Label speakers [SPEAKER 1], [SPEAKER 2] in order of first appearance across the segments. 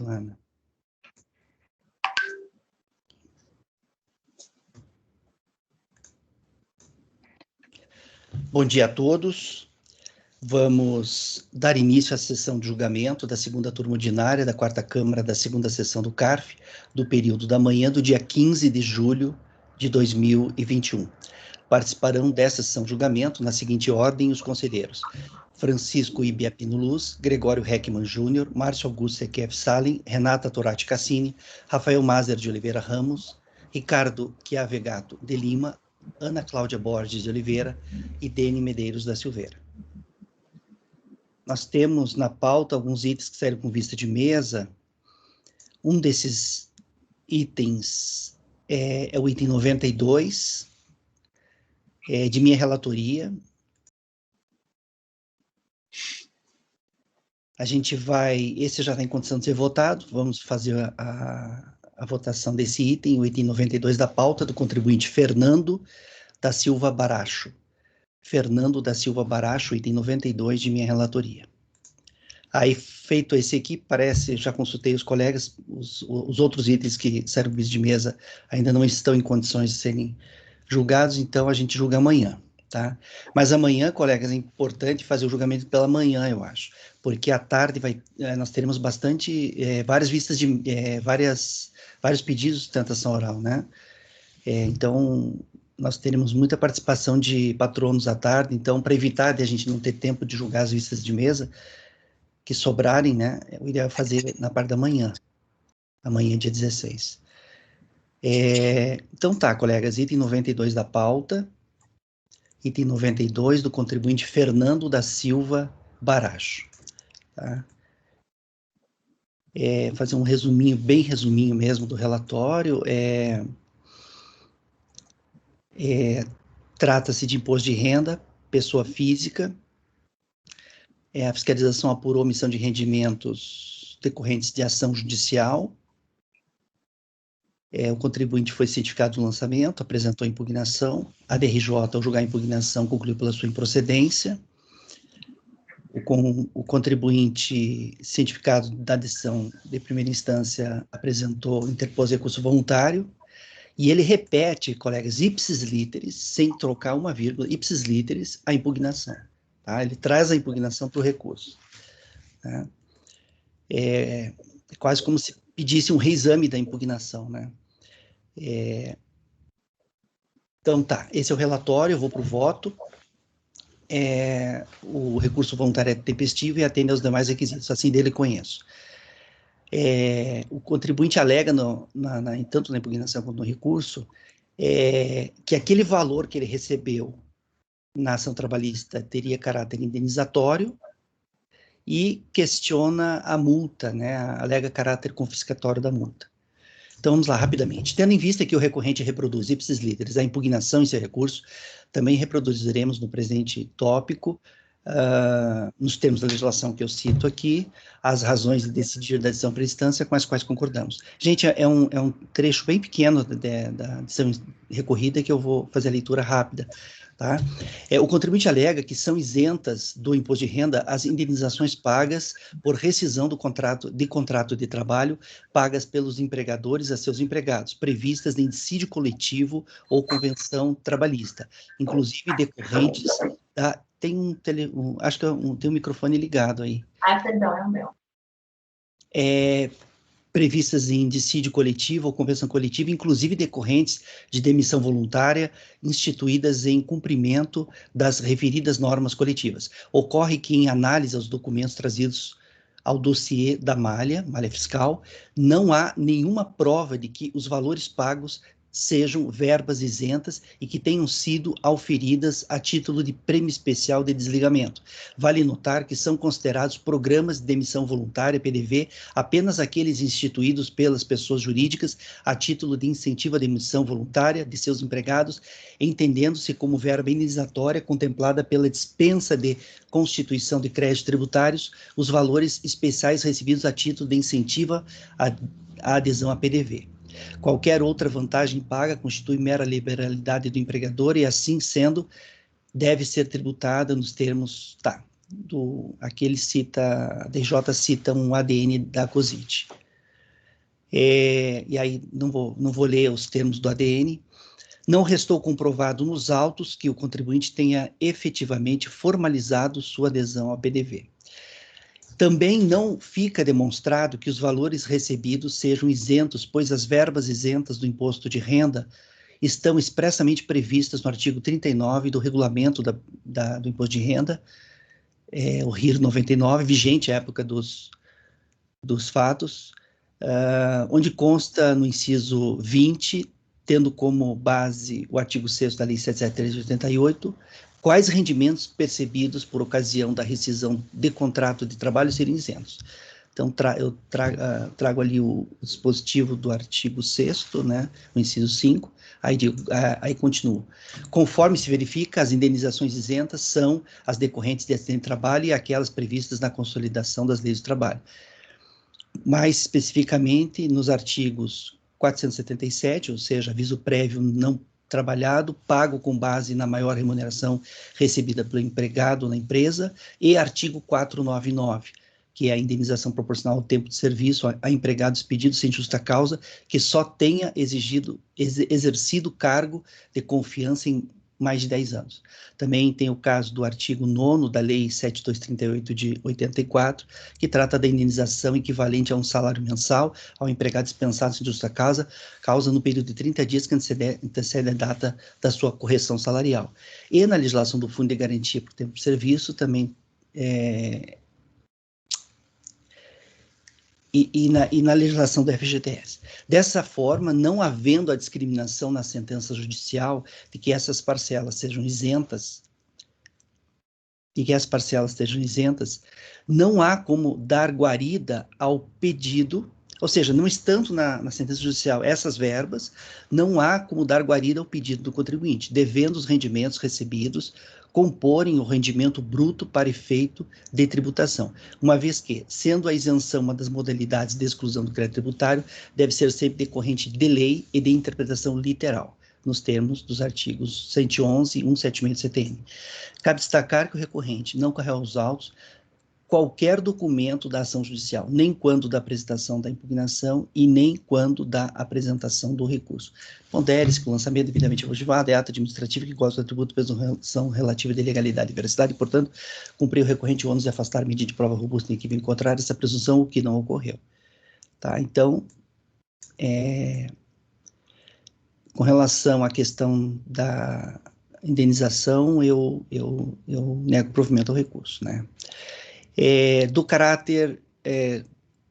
[SPEAKER 1] Certo, Ana. Bom dia a todos. Vamos dar início à sessão de julgamento da segunda turma ordinária da quarta Câmara da segunda sessão do CARF, do período da manhã do dia 15 de julho de 2021. Participarão dessa sessão de julgamento, na seguinte ordem, os conselheiros: Francisco Ibiapino Luz, Gregório Heckmann Júnior, Márcio Augusto Sequev Salem, Renata Torati Cassini, Rafael Mazer de Oliveira Ramos, Ricardo Chiavegato de Lima, Ana Cláudia Borges de Oliveira e Dene Medeiros da Silveira. Nós temos na pauta alguns itens que saíram com vista de mesa. Um desses itens é o item 92, de minha relatoria. A gente vai, esse já está em condição de ser votado, vamos fazer a votação desse item, o item 92 da pauta, do contribuinte Fernando da Silva Baracho. Fernando da Silva Baracho, item 92 de minha relatoria. Aí, feito esse aqui, parece, já consultei os colegas, os outros itens que saíram de mesa ainda não estão em condições de serem julgados, então a gente julga amanhã, tá? Mas amanhã, colegas, é importante fazer o julgamento pela manhã, eu acho, porque à tarde nós teremos várias vistas de, vários pedidos de sustentação oral, né? Então, nós teremos muita participação de patronos à tarde, então, para evitar de a gente não ter tempo de julgar as vistas de mesa que sobrarem, né, o ideal é fazer na parte da manhã, amanhã, dia 16. Então tá, colegas, item 92 da pauta, item 92 do contribuinte Fernando da Silva Baracho, tá? Fazer um resuminho, bem resuminho mesmo do relatório, trata-se de imposto de renda, pessoa física, a fiscalização apurou omissão de rendimentos decorrentes de ação judicial, o contribuinte foi cientificado do lançamento, apresentou impugnação, a DRJ, ao julgar a impugnação, concluiu pela sua improcedência, o contribuinte cientificado da decisão de primeira instância interpôs recurso voluntário, e ele repete, colegas, ipsis literis, sem trocar uma vírgula, ipsis literis, a impugnação. Tá? Ele traz a impugnação para o recurso. Né? É quase como se pedisse um reexame da impugnação. Né? Então, tá, esse é o relatório, eu vou para o voto. O recurso voluntário é tempestivo e atende aos demais requisitos, assim dele conheço. O contribuinte alega, tanto na impugnação quanto no recurso, que aquele valor que ele recebeu na ação trabalhista teria caráter indenizatório e questiona a multa, né, alega caráter confiscatório da multa. Então, vamos lá, rapidamente. Tendo em vista que o recorrente reproduz ipsis literis a impugnação em seu recurso, também reproduziremos no presente tópico, nos termos da legislação que eu cito aqui, as razões de decidir da decisão para instância com as quais concordamos. Gente, é um trecho bem pequeno da decisão recorrida que eu vou fazer a leitura rápida. Tá? O contribuinte alega que são isentas do imposto de renda as indenizações pagas por rescisão do contrato de trabalho pagas pelos empregadores a seus empregados, previstas em dissídio coletivo ou convenção trabalhista, inclusive decorrentes da... acho que tem um microfone ligado aí.
[SPEAKER 2] Perdão, é o meu.
[SPEAKER 1] Previstas em dissídio coletivo ou convenção coletiva, inclusive decorrentes de demissão voluntária instituídas em cumprimento das referidas normas coletivas. Ocorre que, em análise aos documentos trazidos ao dossiê da malha fiscal, não há nenhuma prova de que os valores pagos sejam verbas isentas e que tenham sido auferidas a título de prêmio especial de desligamento. Vale notar que são considerados programas de demissão voluntária, PDV, apenas aqueles instituídos pelas pessoas jurídicas a título de incentivo à demissão voluntária de seus empregados, entendendo-se como verba indenizatória contemplada pela dispensa de constituição de créditos tributários, os valores especiais recebidos a título de incentivo à adesão a PDV. Qualquer outra vantagem paga constitui mera liberalidade do empregador e, assim sendo, deve ser tributada nos termos... Tá, aqui ele cita, a DJ cita um ADN da COSIT. E aí não vou ler os termos do ADN. Não restou comprovado nos autos que o contribuinte tenha efetivamente formalizado sua adesão ao PDV. Também não fica demonstrado que os valores recebidos sejam isentos, pois as verbas isentas do imposto de renda estão expressamente previstas no artigo 39 do regulamento do imposto de renda, o RIR 99, vigente à época dos fatos, onde consta no inciso 20, tendo como base o artigo 6º da Lei 773 de 88, quais rendimentos percebidos por ocasião da rescisão de contrato de trabalho seriam isentos. Então, eu trago ali o dispositivo do artigo 6º, né, o inciso 5, aí continuo. Conforme se verifica, as indenizações isentas são as decorrentes de acidente de trabalho e aquelas previstas na consolidação das leis do trabalho. Mais especificamente, nos artigos 477, ou seja, aviso prévio não trabalhado, pago com base na maior remuneração recebida pelo empregado na empresa, e artigo 499, que é a indenização proporcional ao tempo de serviço a empregado despedido sem justa causa, que só tenha exercido cargo de confiança em mais de 10 anos. Também tem o caso do artigo 9º da Lei 7238 de 84, que trata da indenização equivalente a um salário mensal ao empregado dispensado sem justa causa no período de 30 dias que antecede a data da sua correção salarial. E na legislação do Fundo de Garantia por Tempo de Serviço também e na legislação do FGTS. Dessa forma, não havendo a discriminação na sentença judicial de que essas parcelas sejam isentas, não há como dar guarida ao pedido, ou seja, não estando na sentença judicial essas verbas, não há como dar guarida ao pedido do contribuinte, devendo os rendimentos recebidos comporem o rendimento bruto para efeito de tributação, uma vez que, sendo a isenção uma das modalidades de exclusão do crédito tributário, deve ser sempre decorrente de lei e de interpretação literal, nos termos dos artigos 111 e 176 do CTN. Cabe destacar que o recorrente não carrega aos autos qualquer documento da ação judicial, nem quando da apresentação da impugnação e nem quando da apresentação do recurso. Pondere-se que o lançamento devidamente motivado é ato administrativo que goza do atributo de presunção relativa de legalidade e veracidade, e, portanto, cumprir o recorrente o ônus de afastar medida de prova robusta em que vem contrário essa presunção, o que não ocorreu. Tá? Então, com relação à questão da indenização, eu nego provimento ao recurso, né? Do caráter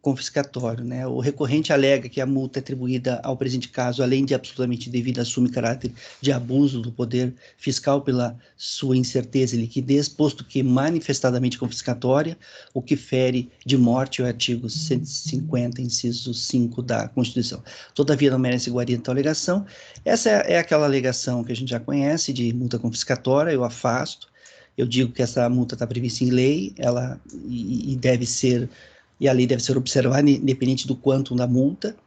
[SPEAKER 1] confiscatório, né? O recorrente alega que a multa atribuída ao presente caso, além de absolutamente devida, assume caráter de abuso do poder fiscal pela sua incerteza e liquidez, posto que manifestadamente confiscatória, o que fere de morte o artigo 150, inciso 5 da Constituição. Todavia, não merece guarida tal alegação. Essa é aquela alegação que a gente já conhece de multa confiscatória, eu afasto. Eu digo que essa multa está prevista em lei, e a lei deve ser observada independente do quantum da multa,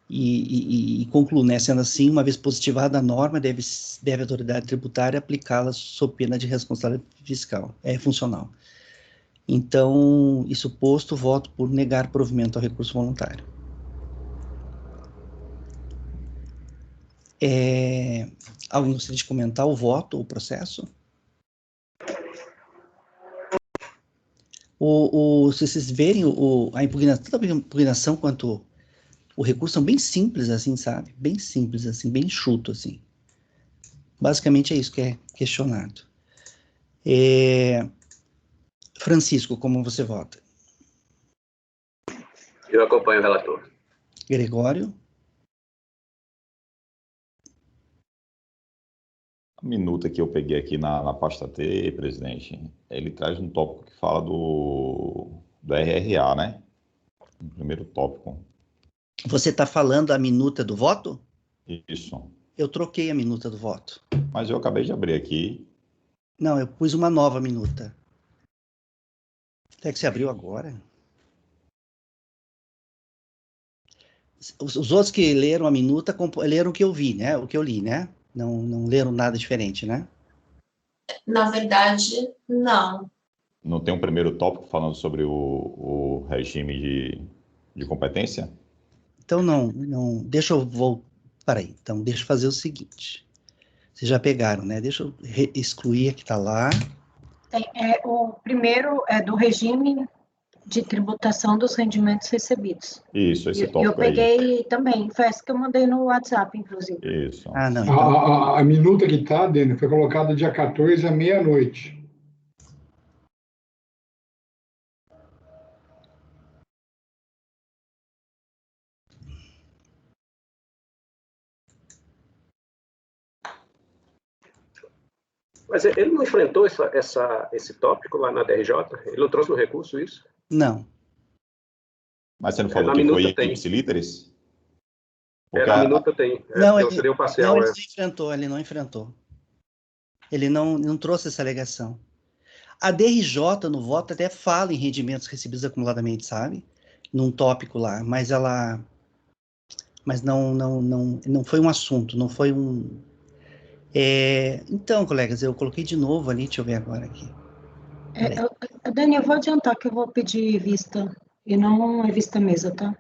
[SPEAKER 1] e concluo, né, sendo assim, uma vez positivada a norma, deve a autoridade tributária aplicá-la sob pena de responsabilidade fiscal, funcional. Então, isso posto, voto por negar provimento ao recurso voluntário. Alguém gostaria de comentar o voto, o processo? Se vocês verem a impugnação, tanto a impugnação quanto o recurso são bem simples, assim, sabe? Bem simples, assim, bem enxuto, assim. Basicamente é isso que é questionado. Francisco, como você vota?
[SPEAKER 2] Eu acompanho o relator.
[SPEAKER 1] Gregório?
[SPEAKER 3] A minuta que eu peguei aqui na pasta T, presidente, ele traz um tópico que fala do RRA, né? No primeiro tópico.
[SPEAKER 1] Você está falando a minuta do voto?
[SPEAKER 3] Isso.
[SPEAKER 1] Eu troquei a minuta do voto.
[SPEAKER 3] Mas eu acabei de abrir aqui.
[SPEAKER 1] Não, eu pus uma nova minuta. Até que você abriu agora. Os outros que leram a minuta, leram o que eu vi, né? O que eu li, né? Não leram nada diferente, né?
[SPEAKER 4] Na verdade, não.
[SPEAKER 3] Não tem um primeiro tópico falando sobre o regime de competência?
[SPEAKER 1] Então, não, deixa eu voltar, peraí, então deixa eu fazer o seguinte, vocês já pegaram, né? Deixa eu excluir a que está lá.
[SPEAKER 2] O primeiro é do regime de tributação dos rendimentos recebidos.
[SPEAKER 3] Isso, esse
[SPEAKER 2] Eu
[SPEAKER 3] tópico aí.
[SPEAKER 2] peguei também, foi essa que eu mandei no WhatsApp, inclusive.
[SPEAKER 3] Isso.
[SPEAKER 1] Ah, não, então...
[SPEAKER 5] A minuta que está, Dani, foi colocada dia 14 à meia-noite.
[SPEAKER 6] Mas ele não enfrentou esse tópico lá na DRJ? Ele não trouxe no recurso isso?
[SPEAKER 1] Não.
[SPEAKER 3] Mas você não falou
[SPEAKER 6] na
[SPEAKER 3] que
[SPEAKER 6] minuta
[SPEAKER 3] foi
[SPEAKER 6] tem.
[SPEAKER 3] ipsilíteres?
[SPEAKER 6] Na minuta tem.
[SPEAKER 1] Não,
[SPEAKER 6] seria o parcial.
[SPEAKER 1] não, ele não enfrentou. Ele não trouxe essa alegação. A DRJ, no voto, até fala em rendimentos recebidos acumuladamente, sabe? Num tópico lá, mas não foi um assunto, não foi um... Então, colegas, eu coloquei de novo ali, deixa eu ver agora aqui.
[SPEAKER 2] Dani, eu vou adiantar que eu vou pedir vista, e não é vista mesa, tá?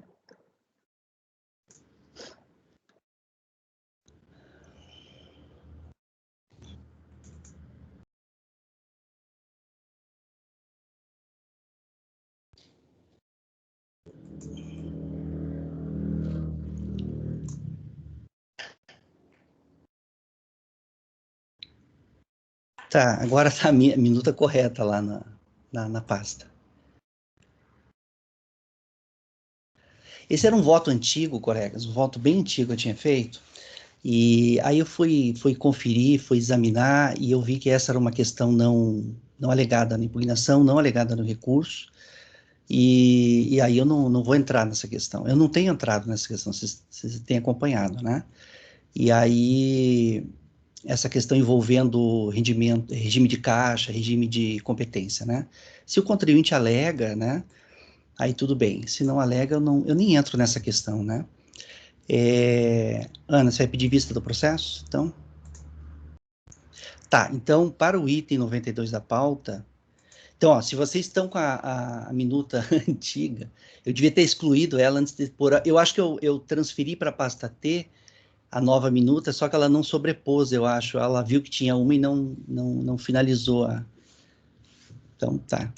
[SPEAKER 1] Tá, agora tá a minuta correta lá na pasta. Esse era um voto antigo, colegas, um voto bem antigo que eu tinha feito, e aí eu fui conferir, fui examinar, e eu vi que essa era uma questão não alegada na impugnação, não alegada no recurso, e aí eu não vou entrar nessa questão. Eu não tenho entrado nessa questão, vocês têm acompanhado, né? E aí, essa questão envolvendo rendimento, regime de caixa, regime de competência, né? Se o contribuinte alega, né? Aí tudo bem. Se não alega, eu nem entro nessa questão, né? Ana, você vai pedir vista do processo? Então? Tá, então, para o item 92 da pauta... Então, ó, se vocês estão com a minuta antiga, eu devia ter excluído ela antes de pôr... Eu acho que eu transferi para a pasta T a nova minuta, só que ela não sobrepôs, eu acho. Ela viu que tinha uma e não finalizou a... Então, tá.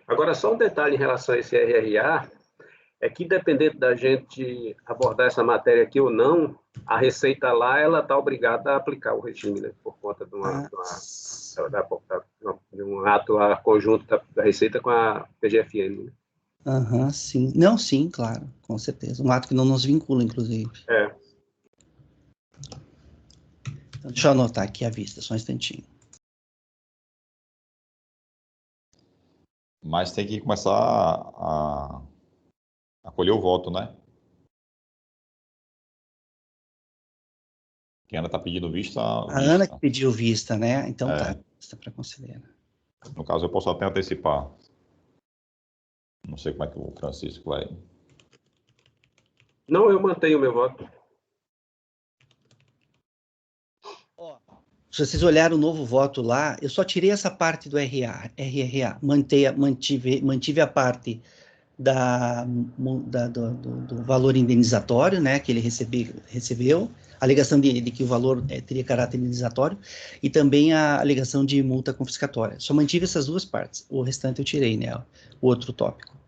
[SPEAKER 6] Agora, só um detalhe em relação a esse RRA, é que dependendo da gente abordar essa matéria aqui ou não, a Receita lá, ela está obrigada a aplicar o regime, né? Por conta de um ato lá conjunto da Receita com a PGFN. Né?
[SPEAKER 1] Aham, sim. Não, sim, claro, com certeza. Um ato que não nos vincula, inclusive. Então, deixa eu anotar aqui a vista, só um instantinho.
[SPEAKER 3] Mas tem que começar a colher o voto, né? Quem ainda está pedindo vista...
[SPEAKER 1] A Ana que pediu vista, né? Então tá, vista para conselheira.
[SPEAKER 3] No caso, eu posso até antecipar. Não sei como é que o Francisco vai...
[SPEAKER 6] Não, eu mantenho o meu voto.
[SPEAKER 1] Se vocês olharem o novo voto lá, eu só tirei essa parte do RRA, mantive a parte do valor indenizatório, né, que ele recebeu, a alegação de que o valor teria caráter indenizatório, e também a alegação de multa confiscatória. Só mantive essas duas partes, o restante eu tirei, né, o outro tópico.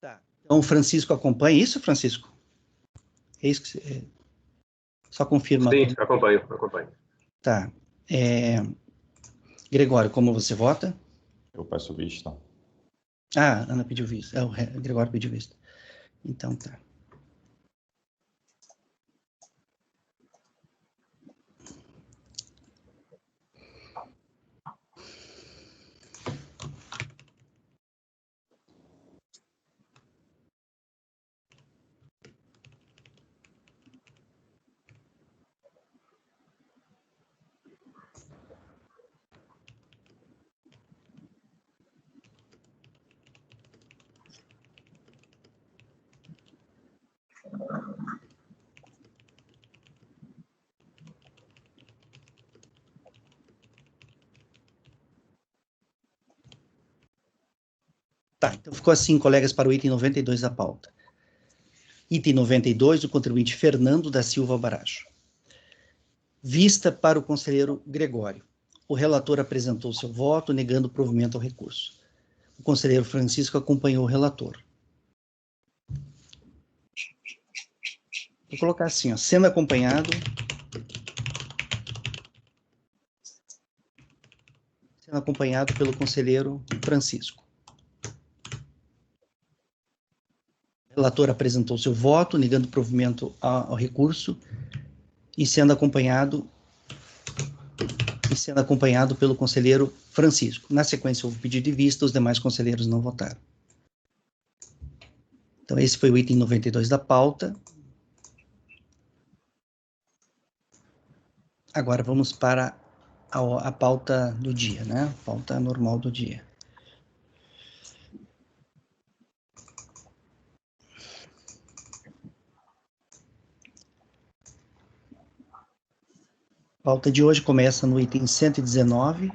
[SPEAKER 1] Tá. Então, o Francisco acompanha isso, Francisco? É isso que você... Só confirma.
[SPEAKER 6] Sim, acompanho.
[SPEAKER 1] Tá. Gregório, como você vota?
[SPEAKER 3] Eu peço vista.
[SPEAKER 1] Ah, Ana pediu vista. O Gregório pediu vista. Então, tá. Tá, então ficou assim, colegas, para o item 92 da pauta. Item 92, o contribuinte Fernando da Silva Baracho. Vista para o conselheiro Gregório. O relator apresentou seu voto, negando o provimento ao recurso. O conselheiro Francisco acompanhou o relator. Vou colocar assim, ó, sendo acompanhado pelo conselheiro Francisco. O relator apresentou seu voto, negando o provimento ao recurso e sendo acompanhado pelo conselheiro Francisco. Na sequência, houve pedido de vista, os demais conselheiros não votaram. Então, esse foi o item 92 da pauta. Agora, vamos para a pauta do dia, né? A pauta normal do dia. A pauta de hoje começa no item 119.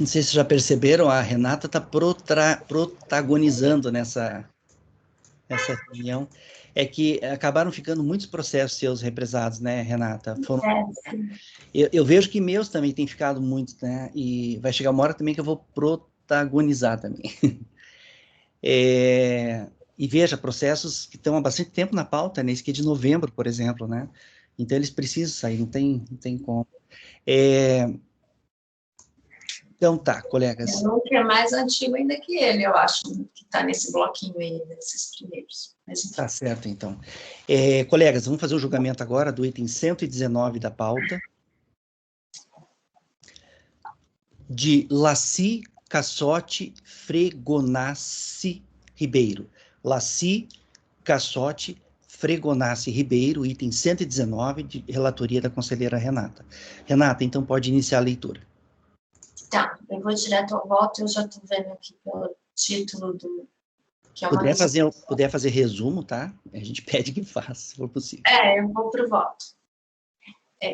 [SPEAKER 1] Não sei se já perceberam, a Renata está protagonizando nessa reunião. É que acabaram ficando muitos processos seus represados, né, Renata? Eu vejo que meus também têm ficado muitos, né? E vai chegar uma hora também que eu vou protagonizar também. E veja, processos que estão há bastante tempo na pauta, né? Esse aqui é de novembro, por exemplo, né? Então, eles precisam sair, não tem como. Então, tá, colegas.
[SPEAKER 4] Eu que é mais antigo ainda que ele, eu acho, que está nesse bloquinho aí, desses primeiros. Mas,
[SPEAKER 1] tá certo, então. Colegas, vamos fazer o julgamento agora do item 119 da pauta. De Laci Cassotti Fregonassi Ribeiro. Laci Cassotti Fregonassi Ribeiro, item 119, de relatoria da conselheira Renata. Renata, então pode iniciar a leitura.
[SPEAKER 4] Tá, eu vou direto ao voto, eu já estou vendo aqui pelo título do... Que é uma
[SPEAKER 1] puder fazer resumo, tá? A gente pede que faça, se for possível.
[SPEAKER 4] Eu vou para o voto.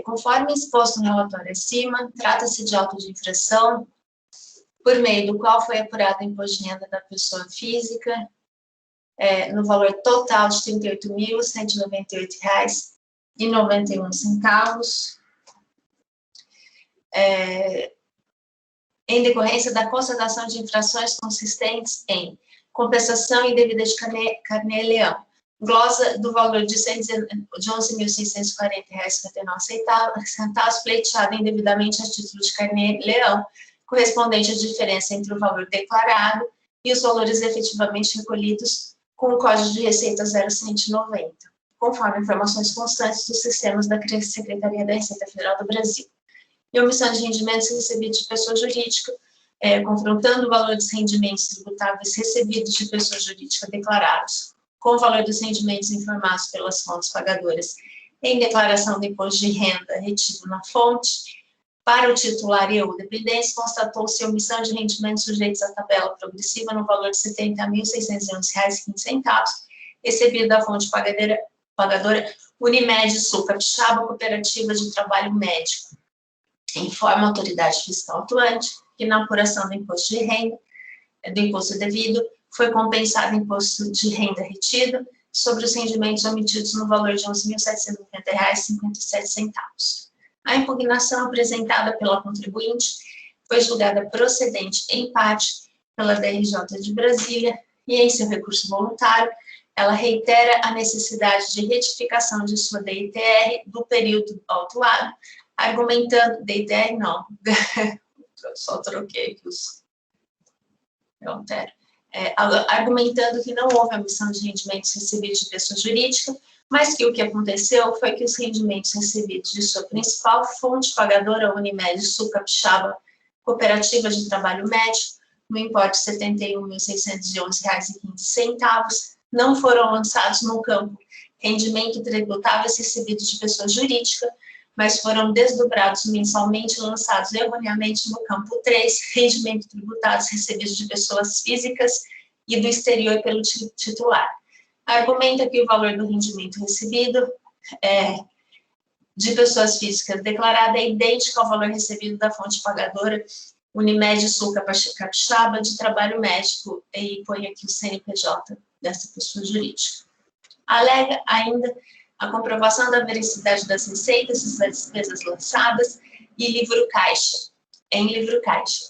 [SPEAKER 4] Conforme exposto no relatório acima, trata-se de auto de infração, por meio do qual foi apurado o imposto de renda da pessoa física, no valor total de R$ 38.198,91, em decorrência da constatação de infrações consistentes em compensação indevida de carnê-leão, glosa do valor de R$ 11.640,59, pleiteada indevidamente a título de carnê-leão, correspondente à diferença entre o valor declarado e os valores efetivamente recolhidos com o Código de Receita 0190, conforme informações constantes dos sistemas da Secretaria da Receita Federal do Brasil. E omissão de rendimentos recebidos de pessoa jurídica, confrontando o valor dos rendimentos tributáveis recebidos de pessoa jurídica declarados com o valor dos rendimentos informados pelas fontes pagadoras em declaração do imposto de renda retido na fonte, para o titular e ou dependentes, constatou-se omissão de rendimentos sujeitos à tabela progressiva no valor de R$ 70.611,15, recebido da fonte pagadora Unimed Sul Capixaba, Cooperativa de Trabalho Médico. Informa a autoridade fiscal atuante que na apuração do imposto de renda, do imposto devido, foi compensado o imposto de renda retido sobre os rendimentos omitidos no valor de R$ 11.790,57. A impugnação apresentada pela contribuinte foi julgada procedente em parte pela DRJ de Brasília e, em seu recurso voluntário, ela reitera a necessidade de retificação de sua DITR do período autuado, argumentando, DITR não, eu só troquei aqui os... Eu altero. Argumentando que não houve omissão de rendimentos recebidos de pessoa jurídica, mas que o que aconteceu foi que os rendimentos recebidos de sua principal fonte pagadora, Unimed Sul Capixaba, Cooperativa de Trabalho Médico, no importe de R$ 71.611,15, não foram lançados no campo rendimento tributáveis recebidos de pessoa jurídica, mas foram desdobrados mensalmente e lançados erroneamente no campo 3, rendimento tributados recebidos de pessoas físicas e do exterior pelo titular. Argumenta que o valor do rendimento recebido de pessoas físicas declarada é idêntica ao valor recebido da fonte pagadora Unimed Sul Capixaba de trabalho médico, e põe aqui o CNPJ dessa pessoa jurídica. Alega ainda a comprovação da veracidade das receitas e das despesas lançadas e livro caixa, em livro caixa,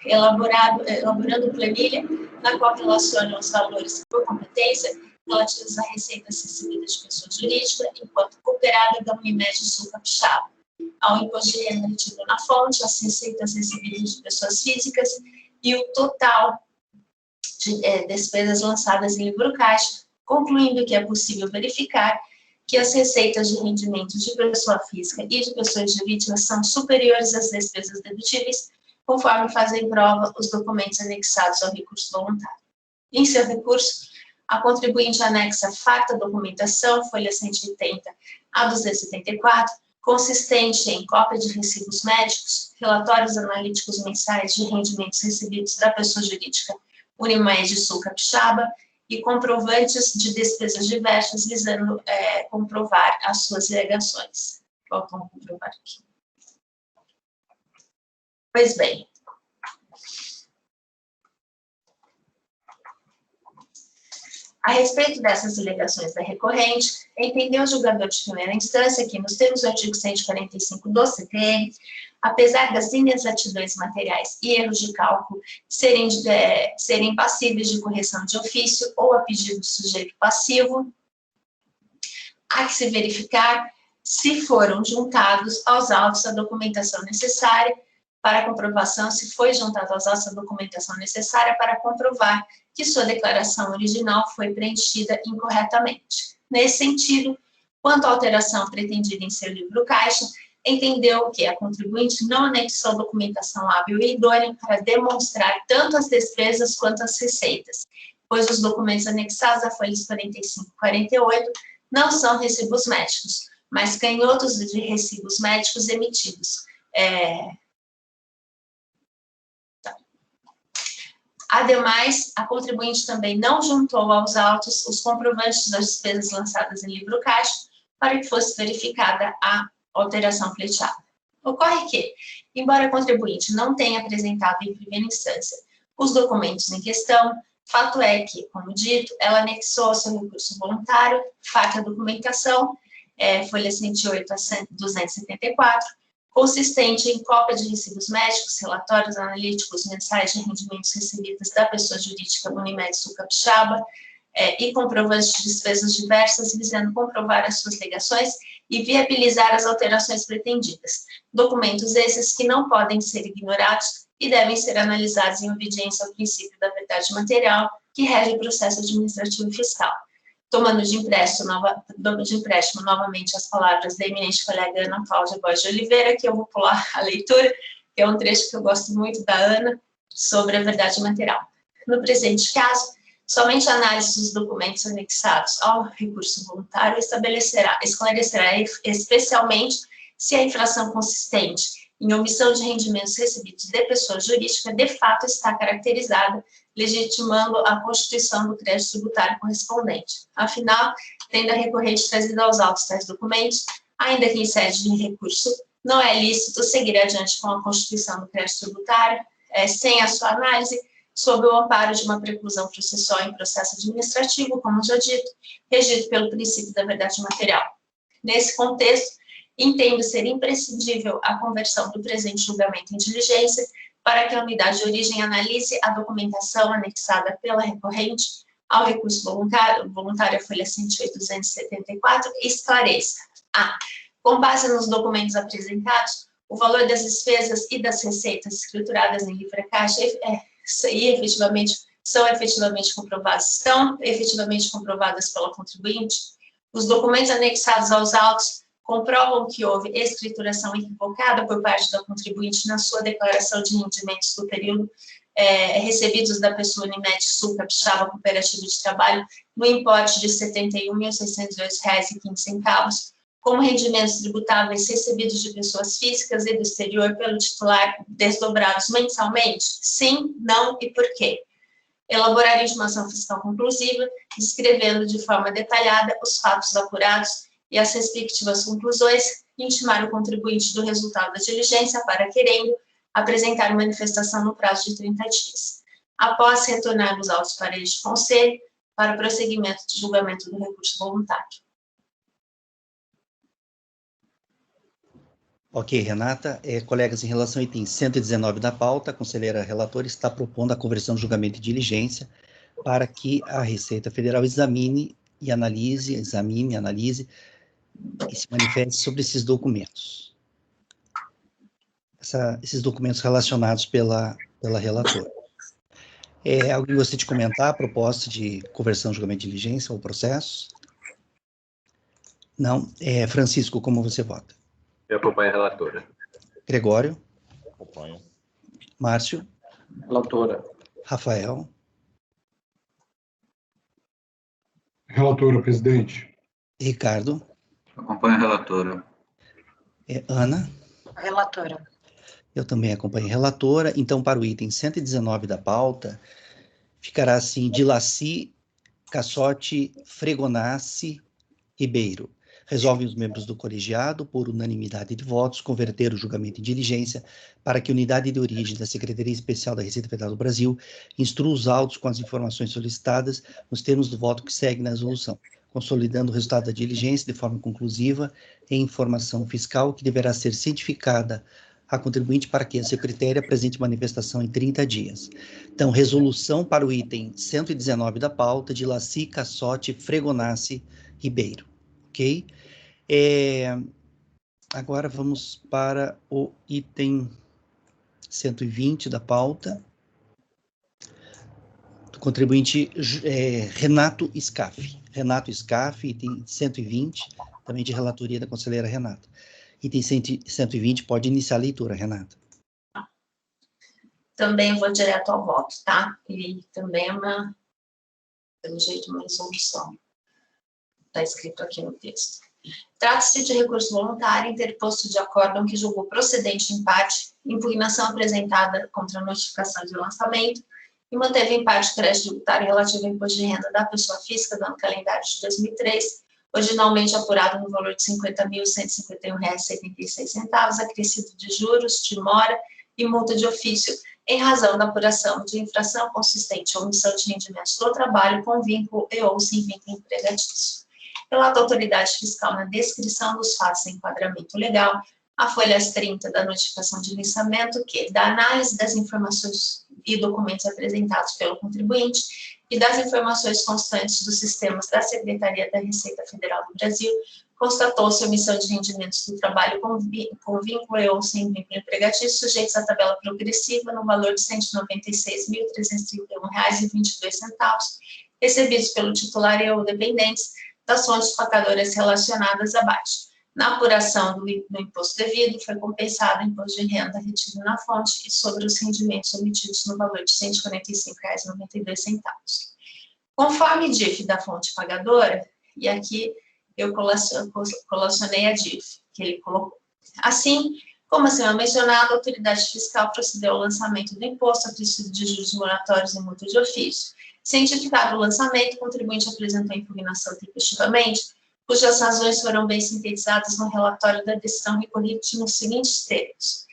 [SPEAKER 4] elaborando planilha na qual relaciona os valores por competência relativos a receitas recebidas de pessoa jurídica enquanto cooperada da Unimed Sul Capixaba, ao imposto de renda retido na fonte, as receitas recebidas de pessoas físicas e o total de despesas lançadas em livro caixa, concluindo que é possível verificar que as receitas de rendimentos de pessoa física e de pessoas jurídicas são superiores às despesas dedutíveis, conforme fazem prova os documentos anexados ao recurso voluntário. Em seu recurso, a contribuinte anexa farta documentação, folha 180 a 274, consistente em cópia de recibos médicos, relatórios analíticos mensais de rendimentos recebidos da pessoa jurídica Unimed Sul Capixaba e comprovantes de despesas diversas visando comprovar as suas alegações. Vamos comprovar aqui. Pois bem. A respeito dessas alegações da recorrente, entendeu o julgador de primeira instância que, nos termos do artigo 145 do CTN, apesar das inexatidões materiais e erros de cálculo serem passíveis de correção de ofício ou a pedido do sujeito passivo, há que se verificar se foram juntados aos autos a documentação necessária para a comprovação, se foi juntado aos autos a documentação necessária para comprovar que sua declaração original foi preenchida incorretamente. Nesse sentido, quanto à alteração pretendida em seu livro caixa, entendeu que a contribuinte não anexou documentação hábil e idônea para demonstrar tanto as despesas quanto as receitas, pois os documentos anexados à folha 45 e 48 não são recibos médicos, mas canhotos de recibos médicos emitidos. Ademais, a contribuinte também não juntou aos autos os comprovantes das despesas lançadas em livro caixa para que fosse verificada a alteração pleiteada. Ocorre que, embora a contribuinte não tenha apresentado em primeira instância os documentos em questão, fato é que, como dito, ela anexou ao seu recurso voluntário, farta documentação, folha 108 a 274, consistente em cópia de recibos médicos, relatórios analíticos mensais de rendimentos recebidos da pessoa jurídica Unimed Sul Capixaba e comprovantes de despesas diversas, visando comprovar as suas alegações e viabilizar as alterações pretendidas. Documentos esses que não podem ser ignorados e devem ser analisados em obediência ao princípio da verdade material que rege o processo administrativo fiscal. Tomando de empréstimo novamente as palavras da eminente colega Ana Cláudia Góes de Oliveira, que eu vou pular a leitura, que é um trecho que eu gosto muito da Ana, sobre a verdade material. No presente caso, somente a análise dos documentos anexados ao recurso voluntário esclarecerá especialmente se a infração consistente em omissão de rendimentos recebidos de pessoa jurídica de fato está caracterizada, legitimando a constituição do crédito tributário correspondente. Afinal, tendo a recorrente trazido aos autos tais documentos, ainda que em sede de recurso, não é lícito seguir adiante com a constituição do crédito tributário, sem a sua análise, sob o amparo de uma preclusão processual em processo administrativo, como já dito, regido pelo princípio da verdade material. Nesse contexto, entendo ser imprescindível a conversão do presente julgamento em diligência para que a unidade de origem analise a documentação anexada pela recorrente ao recurso voluntário folha 108.274 e esclareça: a. Com base nos documentos apresentados, o valor das despesas e das receitas escrituradas em livre caixa estão efetivamente comprovadas pela contribuinte. Os documentos anexados aos autos comprovam que houve escrituração equivocada por parte da contribuinte na sua declaração de rendimentos do período recebidos da pessoa Unimed Sul Capixaba Cooperativa de Trabalho no importe de R$ 71.602,15, como rendimentos tributáveis recebidos de pessoas físicas e do exterior pelo titular desdobrados mensalmente? Sim, não e por quê? Elaborar intimação fiscal conclusiva, descrevendo de forma detalhada os fatos apurados e as respectivas conclusões, intimar o contribuinte do resultado da diligência para querendo apresentar manifestação no prazo de 30 dias. Após retornar os autos para este conselho, para o prosseguimento de julgamento do recurso voluntário.
[SPEAKER 1] Ok, Renata. Colegas, em relação ao item 119 da pauta, a conselheira relatora está propondo a conversão de julgamento de diligência para que a Receita Federal examine e analise e se manifeste sobre esses documentos. Esses documentos relacionados pela relatora. Alguém gostaria de comentar a proposta de conversão de julgamento de diligência ou processo? Não. Francisco, como você vota?
[SPEAKER 6] Eu acompanho a relatora.
[SPEAKER 1] Gregório?
[SPEAKER 3] Acompanho.
[SPEAKER 1] Márcio?
[SPEAKER 7] Relatora.
[SPEAKER 1] Rafael?
[SPEAKER 5] Relatora, presidente.
[SPEAKER 1] Ricardo?
[SPEAKER 7] Acompanho a relatora.
[SPEAKER 1] Ana?
[SPEAKER 2] Relatora.
[SPEAKER 1] Eu também acompanho a relatora. Então, para o item 119 da pauta, ficará assim: Dilaci, Cassotti, Fregonassi, Ribeiro. Resolvem os membros do colegiado, por unanimidade de votos, converter o julgamento em diligência para que a unidade de origem da Secretaria Especial da Receita Federal do Brasil instrua os autos com as informações solicitadas nos termos do voto que segue na resolução, consolidando o resultado da diligência de forma conclusiva em informação fiscal que deverá ser cientificada a contribuinte para que a secretária apresente manifestação em 30 dias. Então, resolução para o item 119 da pauta, de Laci, Cassotti, Fregonassi, Ribeiro. Ok? Agora vamos para o item 120 da pauta, do contribuinte Renato Scaff. Renato Scaff, item 120, também de relatoria da conselheira Renata. Item 120, pode iniciar a leitura, Renata.
[SPEAKER 4] Também vou direto ao voto, tá? E também é pelo jeito, uma resolução. Está escrito aqui no texto. Trata-se de recurso voluntário interposto de acórdão que julgou procedente em parte impugnação apresentada contra a notificação de lançamento e manteve em parte crédito tributário relativo ao imposto de renda da pessoa física do ano calendário de 2003, originalmente apurado no valor de R$ 50.151,76, acrescido de juros, de mora e multa de ofício, em razão da apuração de infração consistente ou omissão de rendimentos do trabalho com vínculo e ou sem vínculo empregatício. Relata a autoridade fiscal na descrição dos fatos em enquadramento legal, a folhas 30 da notificação de lançamento, que, da análise das informações e documentos apresentados pelo contribuinte e das informações constantes dos sistemas da Secretaria da Receita Federal do Brasil, constatou-se omissão de rendimentos do trabalho com vínculo e ou sem vínculo empregatício, sujeitos à tabela progressiva no valor de R$ 196.331,22, recebidos pelo titular e ou dependentes das fontes pagadoras relacionadas abaixo. Na apuração do imposto devido, foi compensado o imposto de renda retido na fonte e sobre os rendimentos omitidos no valor de R$ 145,92. Conforme DIF da fonte pagadora, e aqui eu colacionei a DIF, que ele colocou. Assim, como acima mencionado, a autoridade fiscal procedeu ao lançamento do imposto acrescido de juros moratórios e multa de ofício. Cientificado o lançamento, o contribuinte apresentou a impugnação tempestivamente, cujas razões foram bem sintetizadas no relatório da decisão recorrida nos seguintes termos.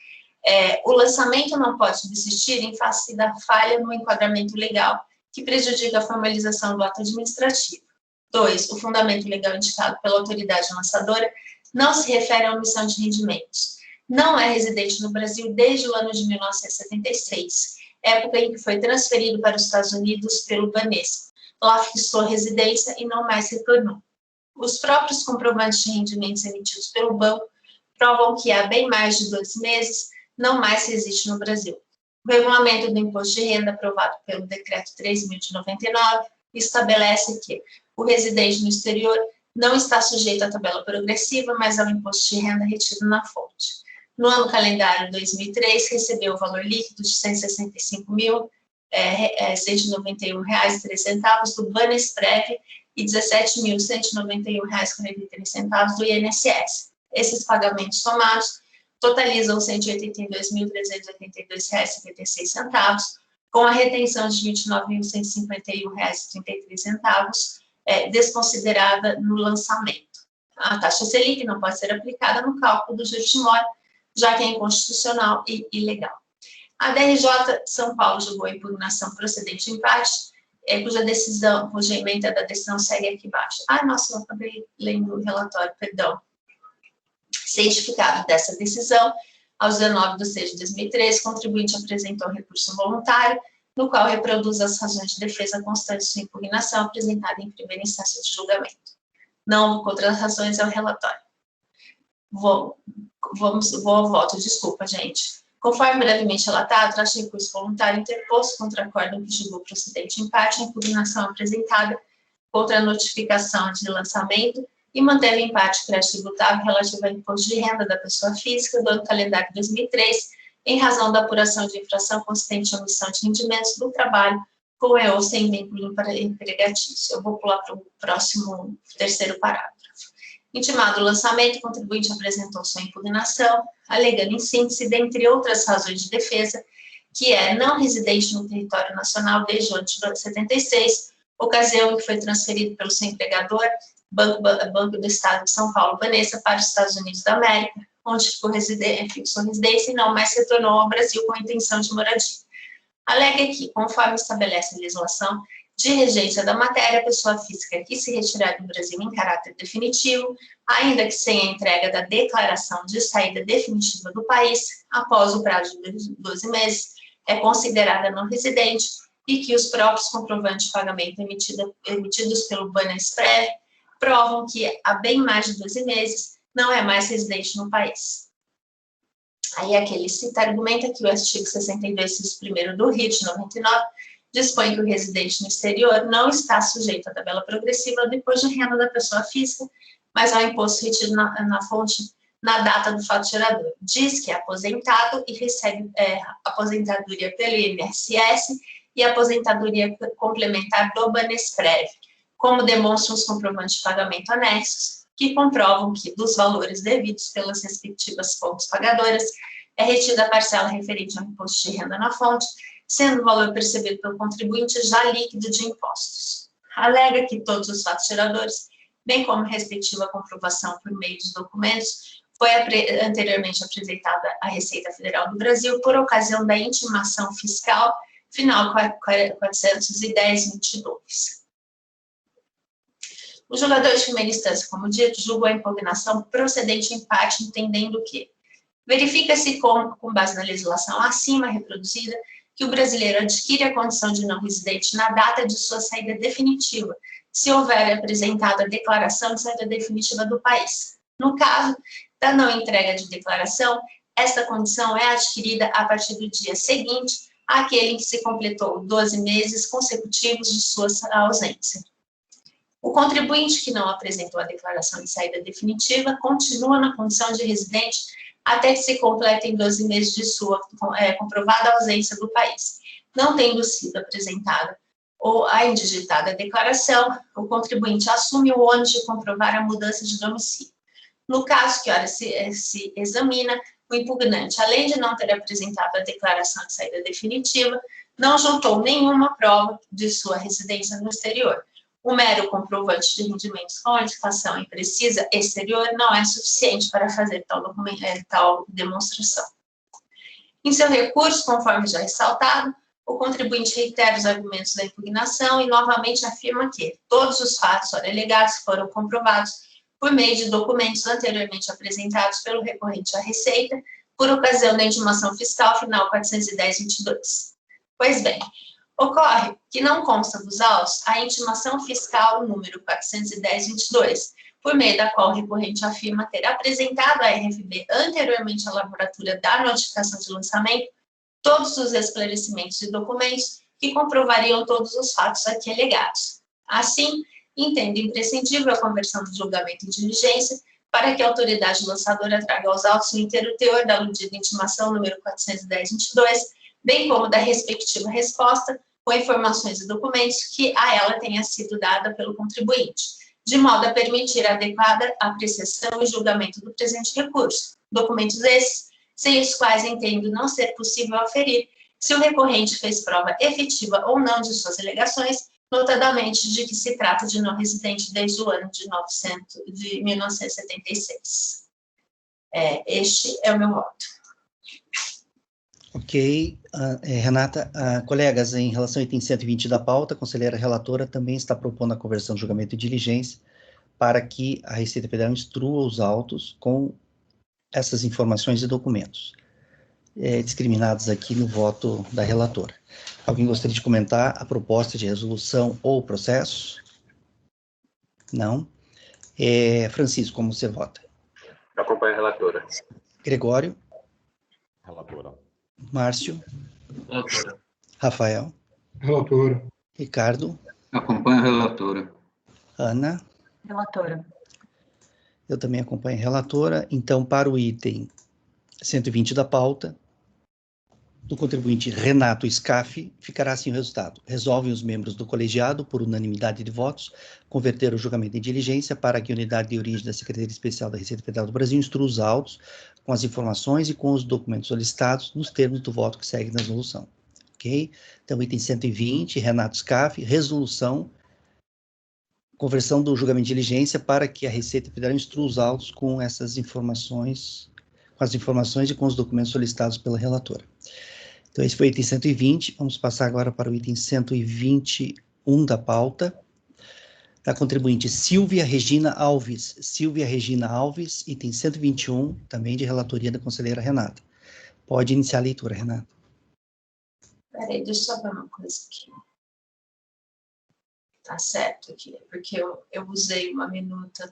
[SPEAKER 4] O lançamento não pode desistir em face da falha no enquadramento legal que prejudica a formalização do ato administrativo. 2. O fundamento legal indicado pela autoridade lançadora não se refere à omissão de rendimentos. Não é residente no Brasil desde o ano de 1976, época em que foi transferido para os Estados Unidos pelo Banespa. Lá fixou residência e não mais retornou. Os próprios comprovantes de rendimentos emitidos pelo banco provam que há bem mais de 2 meses não mais reside no Brasil. O regulamento do imposto de renda, aprovado pelo Decreto 3.000 de 99, estabelece que o residente no exterior não está sujeito à tabela progressiva, mas ao imposto de renda retido na fonte. No ano calendário 2003, recebeu o valor líquido de R$ 165.191,03 do Banesprev e R$ 17.191,43 do INSS. Esses pagamentos somados totalizam R$ 182.382,56, com a retenção de R$ 29.151,33, desconsiderada no lançamento. A taxa Selic não pode ser aplicada no cálculo do juros de mora, já que é inconstitucional e ilegal. A DRJ São Paulo julgou a impugnação procedente de empate, cuja emenda da decisão segue aqui embaixo. Nossa, eu acabei lendo o relatório, perdão. Cientificado dessa decisão, aos 19/6/2013, o contribuinte apresentou um recurso voluntário, no qual reproduz as razões de defesa constantes de sua impugnação apresentada em primeira instância de julgamento. Não houve contrarrazões ao relatório. Vou ao voto, desculpa, gente. Conforme brevemente relatado, trata-se de recurso voluntário interposto contra acórdão que julgou procedente em parte a impugnação apresentada contra a notificação de lançamento e manteve em parte o crédito tributável relativo ao imposto de renda da pessoa física do ano calendário 2003, em razão da apuração de infração consistente à omissão de rendimentos do trabalho com e ou sem vínculo empregatício. Eu vou pular para o próximo, terceiro parágrafo. Intimado o lançamento, o contribuinte apresentou sua impugnação, alegando em síntese, dentre outras razões de defesa, que é não residente no território nacional desde o ano de 1976, ocasião em que foi transferido pelo seu empregador, Banco do Estado de São Paulo, Vanessa, para os Estados Unidos da América, onde fixou residência e não mais retornou ao Brasil com a intenção de moradia. Alega que, conforme estabelece a legislação de regência da matéria, a pessoa física que se retirar do Brasil em caráter definitivo, ainda que sem a entrega da declaração de saída definitiva do país, após o prazo de 12 meses, é considerada não residente e que os próprios comprovantes de pagamento emitidos pelo Banesprev provam que há bem mais de 12 meses não é mais residente no país. Aí aqui ele cita, argumenta que o artigo 62, inciso 1º do RIT 99, dispõe que o residente no exterior não está sujeito à tabela progressiva do imposto de renda da pessoa física, mas ao imposto retido na fonte na data do fato gerador. Diz que é aposentado e recebe aposentadoria pelo INSS e aposentadoria complementar do Banesprev, como demonstram os comprovantes de pagamento anexos, que comprovam que, dos valores devidos pelas respectivas fontes pagadoras, é retida a parcela referente ao imposto de renda na fonte, sendo o valor percebido pelo contribuinte já líquido de impostos. Alega que todos os fatos geradores, bem como a respectiva comprovação por meio dos documentos, foi anteriormente apresentada à Receita Federal do Brasil por ocasião da intimação fiscal final 410/22. O julgador de primeira instância, como dito, julgou a impugnação procedente em parte, entendendo que verifica-se com base na legislação acima reproduzida, que o brasileiro adquire a condição de não residente na data de sua saída definitiva, se houver apresentado a declaração de saída definitiva do país. No caso da não entrega de declaração, esta condição é adquirida a partir do dia seguinte àquele em que se completou 12 meses consecutivos de sua ausência. O contribuinte que não apresentou a declaração de saída definitiva continua na condição de residente até que se completem 12 meses de sua comprovada ausência do país. Não tendo sido apresentada ou a indigitada declaração, o contribuinte assume o ônus de comprovar a mudança de domicílio. No caso que ora se examina, o impugnante, além de não ter apresentado a declaração de saída definitiva, não juntou nenhuma prova de sua residência no exterior. O mero comprovante de rendimentos com indicação imprecisa exterior não é suficiente para fazer tal demonstração. Em seu recurso, conforme já ressaltado, o contribuinte reitera os argumentos da impugnação e novamente afirma que todos os fatos alegados foram comprovados por meio de documentos anteriormente apresentados pelo recorrente à Receita por ocasião da intimação fiscal final 410/22. Pois bem, ocorre que não consta dos autos a intimação fiscal número 410/22, por meio da qual o recorrente afirma ter apresentado à RFB anteriormente à lavratura da notificação de lançamento todos os esclarecimentos e documentos que comprovariam todos os fatos aqui alegados. Assim, entendo imprescindível a conversão do julgamento em diligência para que a autoridade lançadora traga aos autos o inteiro teor da aludida intimação número 410/22, bem como da respectiva resposta, com informações e documentos que a ela tenha sido dada pelo contribuinte, de modo a permitir a adequada apreciação e julgamento do presente recurso. Documentos esses, sem os quais entendo não ser possível aferir se o recorrente fez prova efetiva ou não de suas alegações, notadamente de que se trata de não residente desde o ano de 1976. Este é o meu voto.
[SPEAKER 1] Ok. Renata, colegas, em relação ao item 120 da pauta, a conselheira relatora também está propondo a conversão de julgamento de diligência para que a Receita Federal instrua os autos com essas informações e documentos discriminados aqui no voto da relatora. Alguém gostaria de comentar a proposta de resolução ou processo? Não. Francisco, como você vota?
[SPEAKER 6] Eu acompanho a relatora.
[SPEAKER 1] Gregório?
[SPEAKER 3] Relatora.
[SPEAKER 1] Márcio?
[SPEAKER 7] Relatora.
[SPEAKER 1] Rafael?
[SPEAKER 5] Relatora.
[SPEAKER 1] Ricardo?
[SPEAKER 7] Acompanho a relatora.
[SPEAKER 1] Ana?
[SPEAKER 2] Relatora.
[SPEAKER 1] Eu também acompanho a relatora. Então, para o item 120 da pauta, do contribuinte Renato Scaff, ficará assim o resultado. Resolvem os membros do colegiado, por unanimidade de votos, converter o julgamento em diligência para que a unidade de origem da Secretaria Especial da Receita Federal do Brasil instrua os autos com as informações e com os documentos solicitados nos termos do voto que segue na resolução. Ok? Então, item 120, Renato Scaff, resolução, conversão do julgamento de diligência para que a Receita Federal instrua os autos com essas informações, com as informações e com os documentos solicitados pela relatora. Então, esse foi o item 120, vamos passar agora para o item 121 da pauta, da contribuinte Silvia Regina Alves. Silvia Regina Alves, item 121, também de relatoria da conselheira Renata. Pode iniciar a leitura, Renata.
[SPEAKER 4] Peraí, deixa eu só ver uma coisa aqui. Tá certo aqui, porque eu usei uma minuta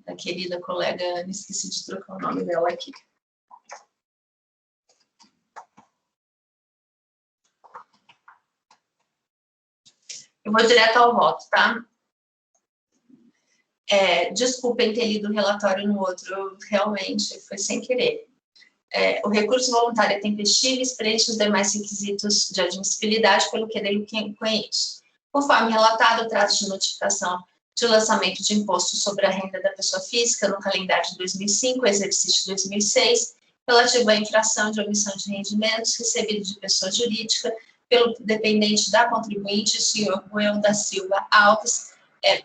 [SPEAKER 4] da querida colega Ana, esqueci de trocar o nome dela aqui. Eu vou direto ao voto, tá? Desculpem ter lido o relatório no outro, realmente foi sem querer. O recurso voluntário é tempestivo e preenche os demais requisitos de admissibilidade pelo que dele conheço. Conforme relatado, trata de notificação de lançamento de imposto sobre a renda da pessoa física no calendário de 2005, exercício 2006, relativo à infração de omissão de rendimentos recebidos de pessoa jurídica pelo dependente da contribuinte, o senhor Ruel da Silva Alves,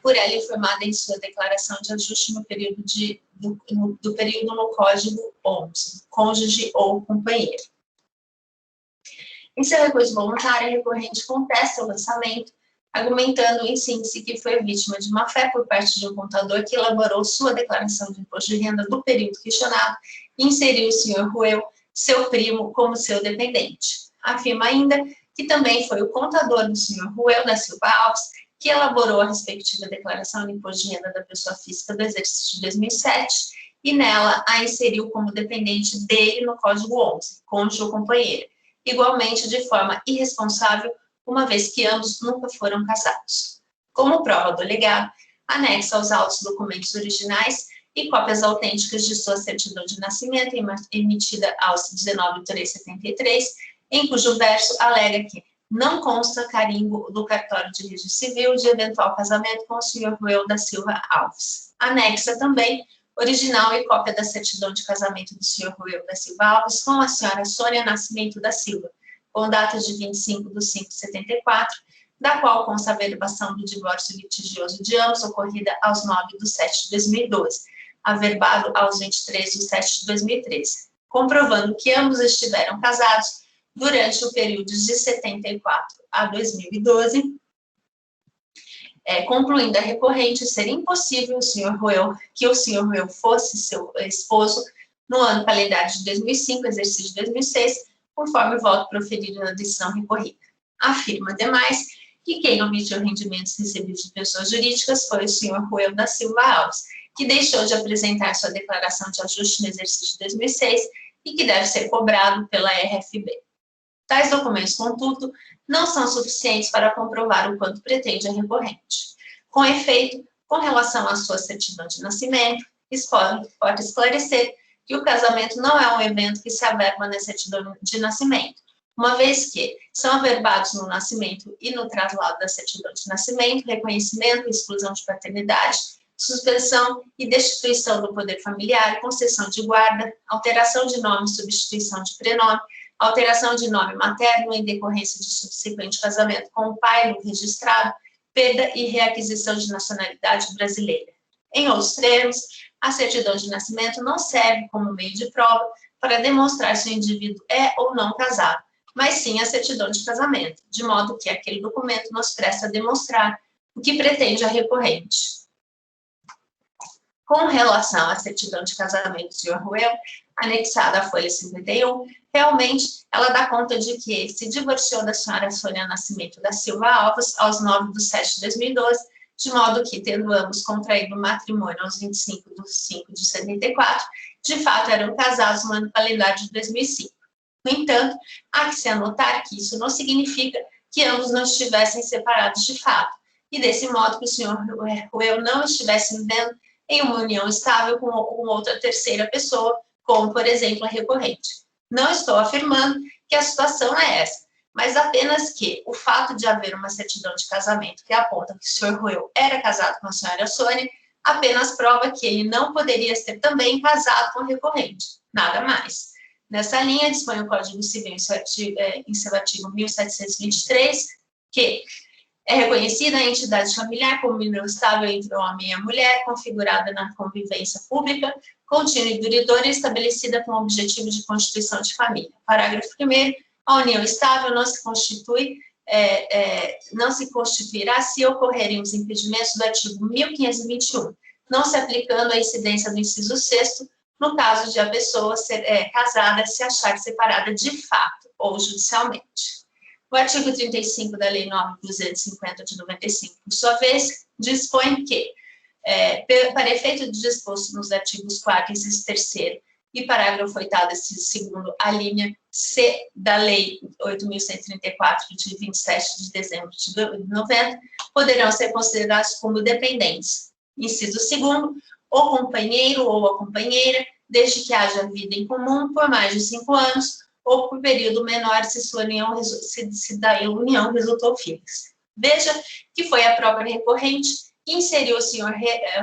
[SPEAKER 4] por ela informada em sua declaração de ajuste no período do período no Código 11, cônjuge ou companheiro. Em seu recurso voluntário, a recorrente contesta o lançamento, argumentando em síntese que foi vítima de má-fé por parte de um contador que elaborou sua declaração de imposto de renda do período questionado e inseriu o senhor Ruel, seu primo, como seu dependente. Afirma ainda que também foi o contador do senhor Ruel da Silva Alves que elaborou a respectiva declaração de imposto de renda da pessoa física do exercício de 2007 e nela a inseriu como dependente dele no Código 11, cônjuge ou companheiro, igualmente de forma irresponsável, uma vez que ambos nunca foram casados. Como prova do legado, anexa aos autos documentos originais e cópias autênticas de sua certidão de nascimento emitida aos 19/3/73, em cujo verso alega que não consta carimbo do cartório de registro civil de eventual casamento com o senhor Ruel da Silva Alves. Anexa também original e cópia da certidão de casamento do senhor Ruel da Silva Alves com a senhora Sônia Nascimento da Silva, com data de 25/5/74, da qual consta a averbação do divórcio litigioso de ambos, ocorrida aos 9/7/2012, averbado aos 23/7/2013, comprovando que ambos estiveram casados durante o período de 74 a 2012, concluindo a recorrente ser impossível que o senhor Ruel fosse seu esposo no ano calendário de 2005, exercício de 2006, conforme o voto proferido na decisão recorrida. Afirma, ademais, que quem omitiu rendimentos recebidos de pessoas jurídicas foi o senhor Ruel da Silva Alves, que deixou de apresentar sua declaração de ajuste no exercício de 2006 e que deve ser cobrado pela RFB. Tais documentos, contudo, não são suficientes para comprovar o quanto pretende a recorrente. Com efeito, com relação à sua certidão de nascimento, pode esclarecer que o casamento não é um evento que se averba na certidão de nascimento, uma vez que são averbados no nascimento e no traslado da certidão de nascimento, reconhecimento e exclusão de paternidade, suspensão e destituição do poder familiar, concessão de guarda, alteração de nome e substituição de prenome, alteração de nome materno em decorrência de subsequente casamento com o pai no registrado, perda e reaquisição de nacionalidade brasileira. Em outros termos, a certidão de nascimento não serve como meio de prova para demonstrar se o indivíduo é ou não casado, mas sim a certidão de casamento, de modo que aquele documento nos presta a demonstrar o que pretende a recorrente. Com relação à certidão de casamento do Sr. Ruel, anexada à folha 51, realmente ela dá conta de que se divorciou da senhora Sônia Nascimento da Silva Alves aos 9/7/2012, de modo que, tendo ambos contraído matrimônio aos 25/5/74, de fato eram casados no ano calendário de 2005. No entanto, há que se anotar que isso não significa que ambos não estivessem separados de fato, e desse modo que o Sr. Ruel não estivesse vivendo em uma união estável com outra terceira pessoa, como, por exemplo, a recorrente. Não estou afirmando que a situação é essa, mas apenas que o fato de haver uma certidão de casamento que aponta que o Sr. Ruel era casado com a senhora Sônia, apenas prova que ele não poderia ser também casado com a recorrente, nada mais. Nessa linha, dispõe o Código Civil em seu artigo 1723, que é reconhecida a entidade familiar como união estável entre o homem e a mulher, configurada na convivência pública, contínua e duradoura, estabelecida com o objetivo de constituição de família. Parágrafo 1º, a união estável não se constituirá se ocorrerem os impedimentos do artigo 1521, não se aplicando a incidência do inciso 6º, no caso de a pessoa ser casada se achar separada de fato ou judicialmente. O artigo 35 da Lei 9.250 de 95, por sua vez, dispõe que, para efeito de disposto nos artigos 4º, inciso 3º e parágrafo 8º, inciso 2º, a linha C da Lei 8.134, de 27 de dezembro de 90, poderão ser considerados como dependentes. Inciso 2º, o companheiro ou a companheira, desde que haja vida em comum por mais de 5 anos, ou por período menor se da união resultou filhos. Veja que foi a própria recorrente que inseriu o Sr.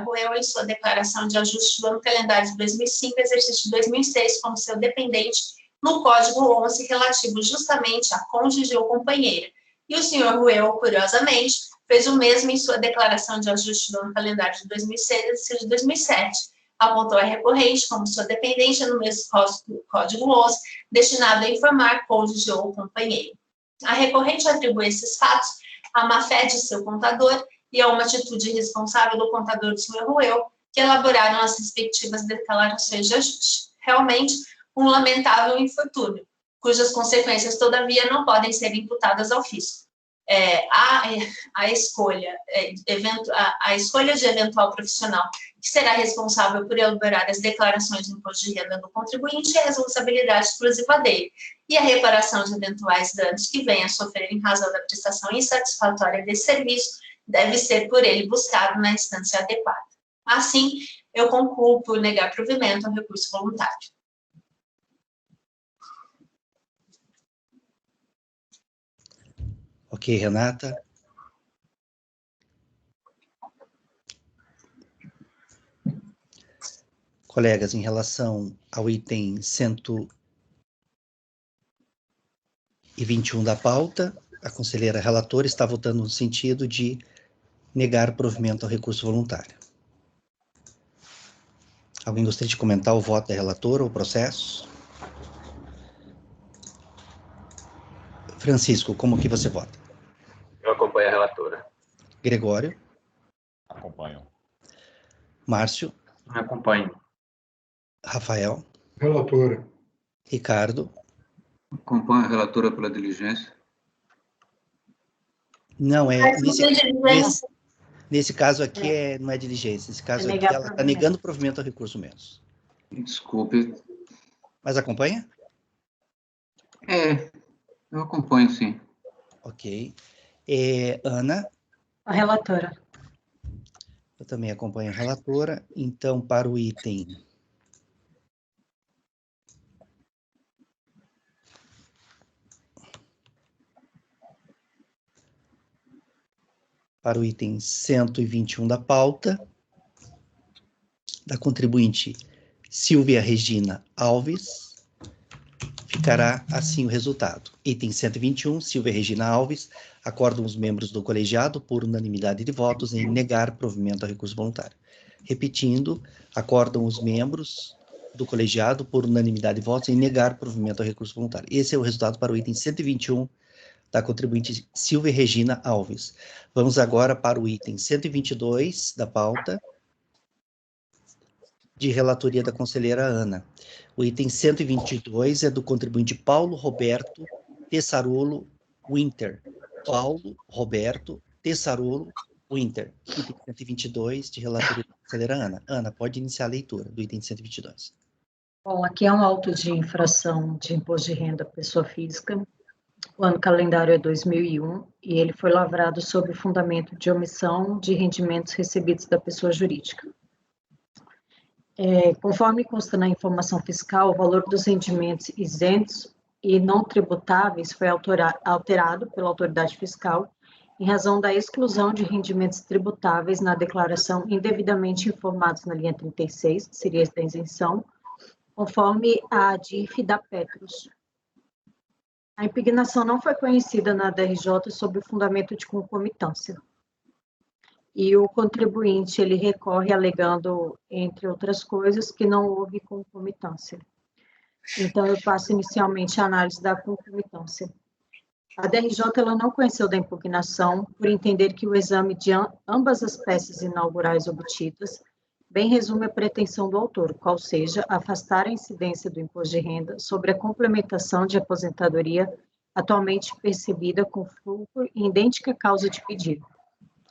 [SPEAKER 4] Ruel em sua declaração de ajuste do ano calendário de 2005, exercício de 2006, como seu dependente, no Código 11, relativo justamente a cônjuge ou companheira. E o Sr. Ruel, curiosamente, fez o mesmo em sua declaração de ajuste do ano calendário de 2006, exercício de 2007. Apontou a recorrente como sua dependente no mesmo Código 11, destinado a informar cônjuge ou companheiro. A recorrente atribui esses fatos à má-fé de seu contador e a uma atitude irresponsável do contador do Sr. Ruel, que elaboraram as respectivas declarações de ajuste. Realmente, um lamentável infortúnio, cujas consequências, todavia, não podem ser imputadas ao fisco. A escolha de eventual profissional que será responsável por elaborar as declarações de imposto de renda do contribuinte é a responsabilidade exclusiva dele, e a reparação de eventuais danos que venha a sofrer em razão da prestação insatisfatória desse serviço deve ser por ele buscado na instância adequada. Assim, eu concluo por negar provimento ao recurso voluntário.
[SPEAKER 1] Ok, Renata. Colegas, em relação ao item 121 da pauta, a conselheira relatora está votando no sentido de negar provimento ao recurso voluntário. Alguém gostaria de comentar o voto da relatora ou o processo? Francisco, como que você vota?
[SPEAKER 6] Eu acompanho a relatora.
[SPEAKER 1] Gregório?
[SPEAKER 3] Acompanho.
[SPEAKER 1] Márcio?
[SPEAKER 7] Acompanho.
[SPEAKER 1] Rafael?
[SPEAKER 5] Relatora.
[SPEAKER 1] Ricardo?
[SPEAKER 7] Acompanho a relatora pela diligência.
[SPEAKER 1] Não, nesse caso aqui não é diligência. Nesse caso aqui ela está negando provimento ao recurso menos.
[SPEAKER 7] Desculpe.
[SPEAKER 1] Mas acompanha?
[SPEAKER 7] Eu acompanho, sim.
[SPEAKER 1] Ok. Ana?
[SPEAKER 2] A relatora.
[SPEAKER 1] Eu também acompanho a relatora. Então, para o item 121 da pauta, da contribuinte Silvia Regina Alves, Ficará assim o resultado. Item 121, Silvia Regina Alves, acordam os membros do colegiado por unanimidade de votos em negar provimento ao recurso voluntário. Repetindo, acordam os membros do colegiado por unanimidade de votos em negar provimento ao recurso voluntário. Esse é o resultado para o item 121 da contribuinte Silvia Regina Alves. Vamos agora para o item 122 da pauta, de relatoria da conselheira Ana. O item 122 é do contribuinte Paulo Roberto Tessarolo Winter. Paulo Roberto Tessarolo Winter. Item 122 de relatoria da conselheira Ana. Ana, pode iniciar a leitura do item 122.
[SPEAKER 2] Bom, aqui é um auto de infração de imposto de renda à pessoa física. O ano calendário é 2001 e ele foi lavrado sob o fundamento de omissão de rendimentos recebidos da pessoa jurídica. Conforme consta na informação fiscal, o valor dos rendimentos isentos e não tributáveis foi alterado pela autoridade fiscal em razão da exclusão de rendimentos tributáveis na declaração indevidamente informados na linha 36, que seria esta isenção, conforme a DIF da Petros. A impugnação não foi conhecida na DRJ sob o fundamento de concomitância. E o contribuinte, ele recorre alegando, entre outras coisas, que não houve concomitância. Então, eu passo inicialmente a análise da concomitância. A DRJ ela não conheceu da impugnação por entender que o exame de ambas as peças inaugurais obtidas bem resume a pretensão do autor, qual seja afastar a incidência do imposto de renda sobre a complementação de aposentadoria atualmente percebida com fulcro e idêntica causa de pedido,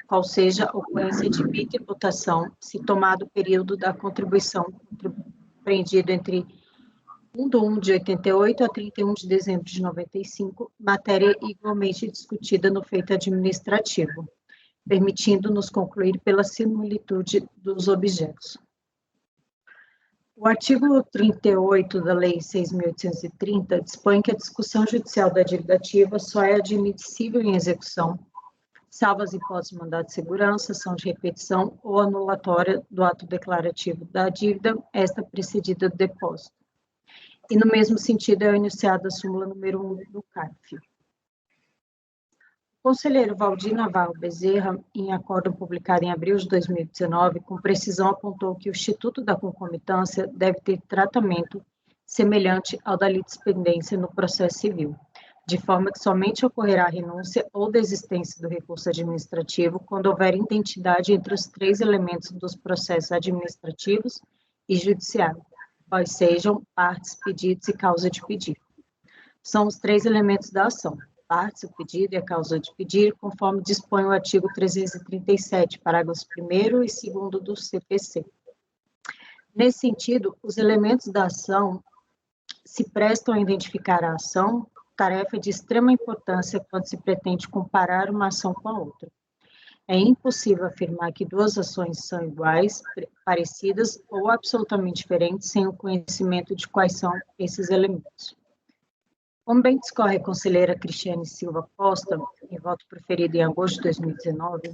[SPEAKER 2] qual seja a ocorrência de bitributação, se tomado o período da contribuição compreendido entre 1/1 de 88 a 31 de dezembro de 95, matéria igualmente discutida no feito administrativo, permitindo-nos concluir pela similitude dos objetos. O artigo 38 da Lei 6.830 dispõe que a discussão judicial da dívida ativa só é admissível em execução, salvo as hipóteses de mandado de segurança, ação de repetição ou anulatória do ato declarativo da dívida, esta precedida do depósito. E no mesmo sentido é iniciada a súmula número 1 do CARF. O conselheiro Valdir Navarro Bezerra, em acordo publicado em abril de 2019, com precisão apontou que o Instituto da Concomitância deve ter tratamento semelhante ao da litispendência no processo civil, de forma que somente ocorrerá renúncia ou desistência do recurso administrativo quando houver identidade entre os três elementos dos processos administrativos e judiciário, quais sejam partes, pedidos e causa de pedido. São os três elementos da ação, partes, o pedido e a causa de pedir, conforme dispõe o artigo 337, parágrafos 1º e 2º do CPC. Nesse sentido, os elementos da ação se prestam a identificar a ação, tarefa de extrema importância quando se pretende comparar uma ação com a outra. É impossível afirmar que duas ações são iguais, parecidas ou absolutamente diferentes sem o conhecimento de quais são esses elementos. Como bem discorre a conselheira Cristiane Silva Costa, em voto proferido em agosto de 2019,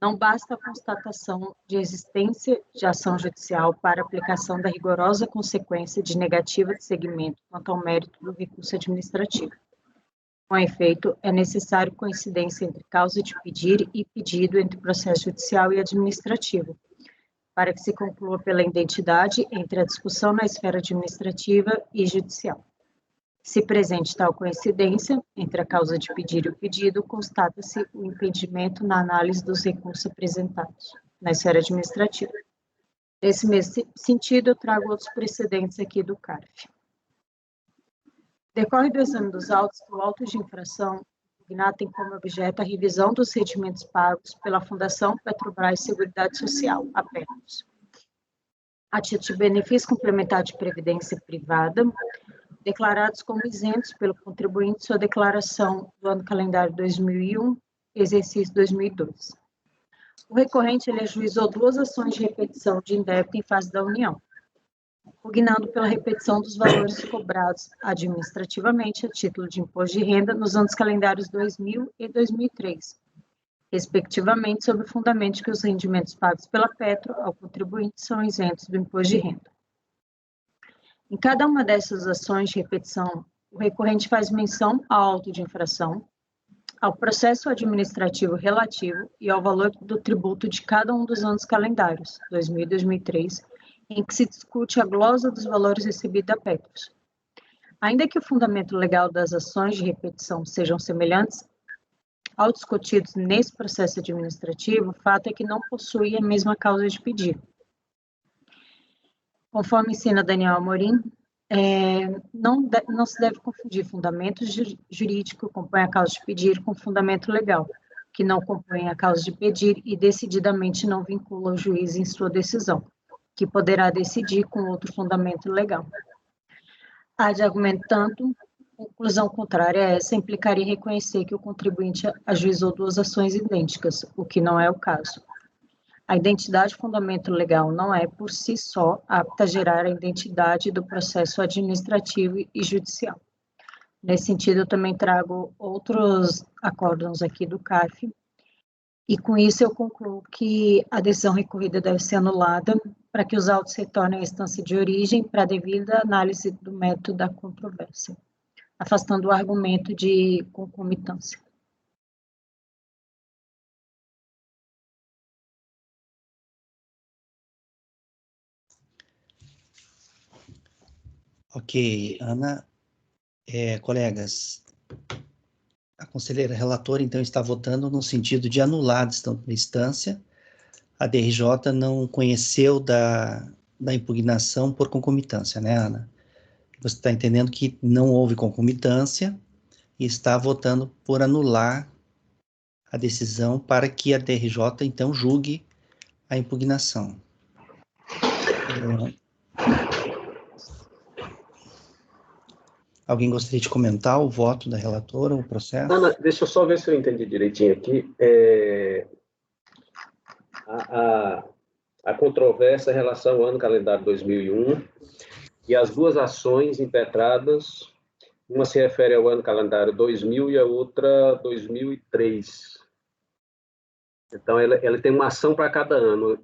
[SPEAKER 2] não basta a constatação de existência de ação judicial para aplicação da rigorosa consequência de negativa de seguimento quanto ao mérito do recurso administrativo. Com efeito, é necessário coincidência entre causa de pedir e pedido entre processo judicial e administrativo, para que se conclua pela identidade entre a discussão na esfera administrativa e judicial. Se presente tal coincidência entre a causa de pedir e o pedido, constata-se o impedimento na análise dos recursos apresentados na esfera administrativa. Nesse mesmo sentido, eu trago outros precedentes aqui do CARF. Decorre do exame dos autos que o auto de infração impugnado tem como objeto a revisão dos rendimentos pagos pela Fundação Petrobras Seguridade Social, a Petros, a título de benefício complementar de previdência privada, declarados como isentos pelo contribuinte sua declaração do ano calendário 2001, exercício 2002. O recorrente ele ajuizou duas ações de repetição de indébito em fase da União, impugnando pela repetição dos valores cobrados administrativamente a título de imposto de renda nos anos calendários 2000 e 2003, respectivamente, sob o fundamento de que os rendimentos pagos pela Petro ao contribuinte são isentos do imposto de renda. Em cada uma dessas ações de repetição o recorrente faz menção ao auto de infração, ao processo administrativo relativo e ao valor do tributo de cada um dos anos calendários, 2000 e 2003, em que se discute a glosa dos valores recebidos a Petros. Ainda que o fundamento legal das ações de repetição sejam semelhantes ao discutidos nesse processo administrativo, o fato é que não possui a mesma causa de pedido. Conforme ensina Daniel Amorim, não se deve confundir fundamento jurídico que compõe a causa de pedir com fundamento legal, que não compõe a causa de pedir e decididamente não vincula o juiz em sua decisão, que poderá decidir com outro fundamento legal. Há de argumento tanto, conclusão contrária a essa implicaria reconhecer que o contribuinte ajuizou duas ações idênticas, o que não é o caso. A identidade de fundamento legal não é, por si só, apta a gerar a identidade do processo administrativo e judicial. Nesse sentido, eu também trago outros acórdãos aqui do CARF, e com isso eu concluo que a decisão recorrida deve ser anulada para que os autos retornem à instância de origem para a devida análise do método da controvérsia, afastando o argumento de concomitância.
[SPEAKER 1] Ok, Ana, colegas, a conselheira relatora, então, está votando no sentido de anular a instância. A DRJ não conheceu da impugnação por concomitância, né, Ana? Você está entendendo que não houve concomitância e está votando por anular a decisão para que a DRJ, então, julgue a impugnação. Alguém gostaria de comentar o voto da relatora, o processo?
[SPEAKER 6] Ana, deixa eu só ver se eu entendi direitinho aqui. A controvérsia em relação ao ano calendário 2001 e as duas ações impetradas, uma se refere ao ano calendário 2000 e a outra 2003. Então, ela tem uma ação para cada ano.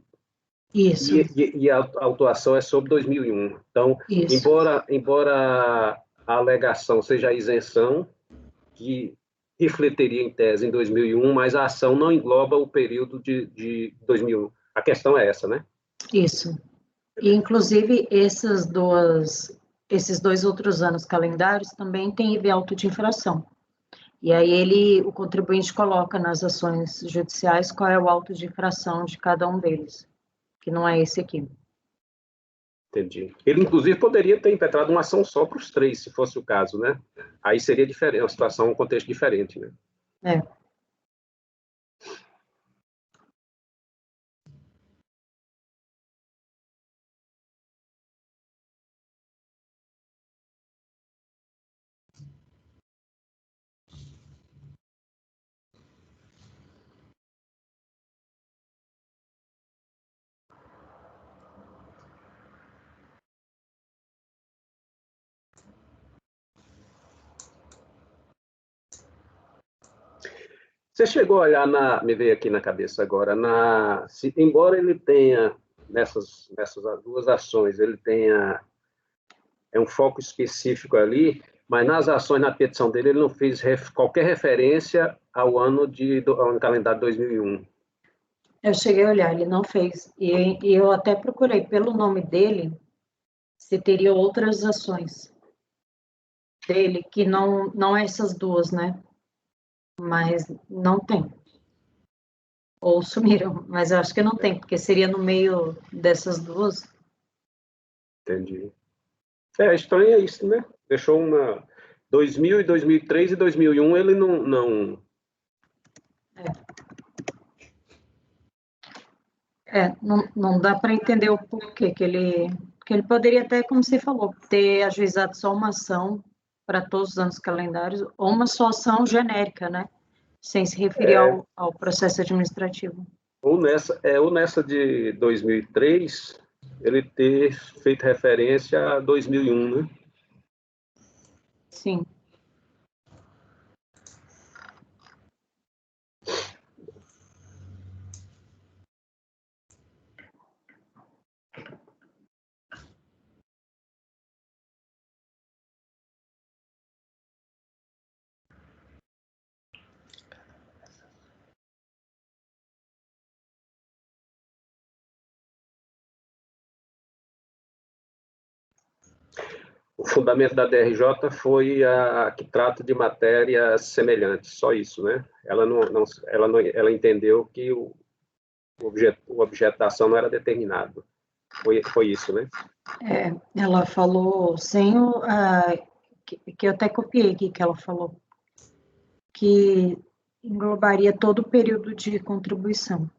[SPEAKER 2] Isso.
[SPEAKER 6] E a autuação é sobre 2001. Então,
[SPEAKER 2] Isso.
[SPEAKER 6] embora a alegação seja a isenção, que refletiria em tese em 2001, mas a ação não engloba o período de 2001. A questão é essa, né?
[SPEAKER 2] Isso. E, inclusive, esses dois outros anos calendários também têm IB auto de infração. E aí o contribuinte coloca nas ações judiciais qual é o auto de infração de cada um deles, que não é esse aqui.
[SPEAKER 6] Entendi. Ele, inclusive, poderia ter impetrado uma ação só para os três, se fosse o caso, né? Aí seria diferente, uma situação, um contexto diferente, né? Você chegou a olhar me veio aqui na cabeça agora, embora ele tenha, nessas duas ações, ele tenha um foco específico ali, mas nas ações, na petição dele, ele não fez qualquer referência ao ano calendário 2001.
[SPEAKER 2] Eu cheguei a olhar, ele não fez. E eu até procurei pelo nome dele se teria outras ações dele, que não essas duas, né? Mas não tem. Ou sumiram, mas eu acho que não tem, porque seria no meio dessas duas.
[SPEAKER 6] Entendi. Estranho é isso, né? Deixou 2000 e 2003 e 2001, ele não...
[SPEAKER 2] Não dá para entender o porquê que ele poderia até, como você falou, ter ajuizado só uma ação para todos os anos calendários, ou uma só ação genérica, né? Sem se referir ao processo administrativo.
[SPEAKER 6] Ou nessa de 2003, ele ter feito referência a 2001, né?
[SPEAKER 2] Sim.
[SPEAKER 6] O fundamento da DRJ foi a que trata de matérias semelhantes, só isso, né? Ela entendeu que o objeto da ação não era determinado. Foi isso, né?
[SPEAKER 2] Ela falou sem o... que eu até copiei aqui que ela falou, que englobaria todo o período de contribuição,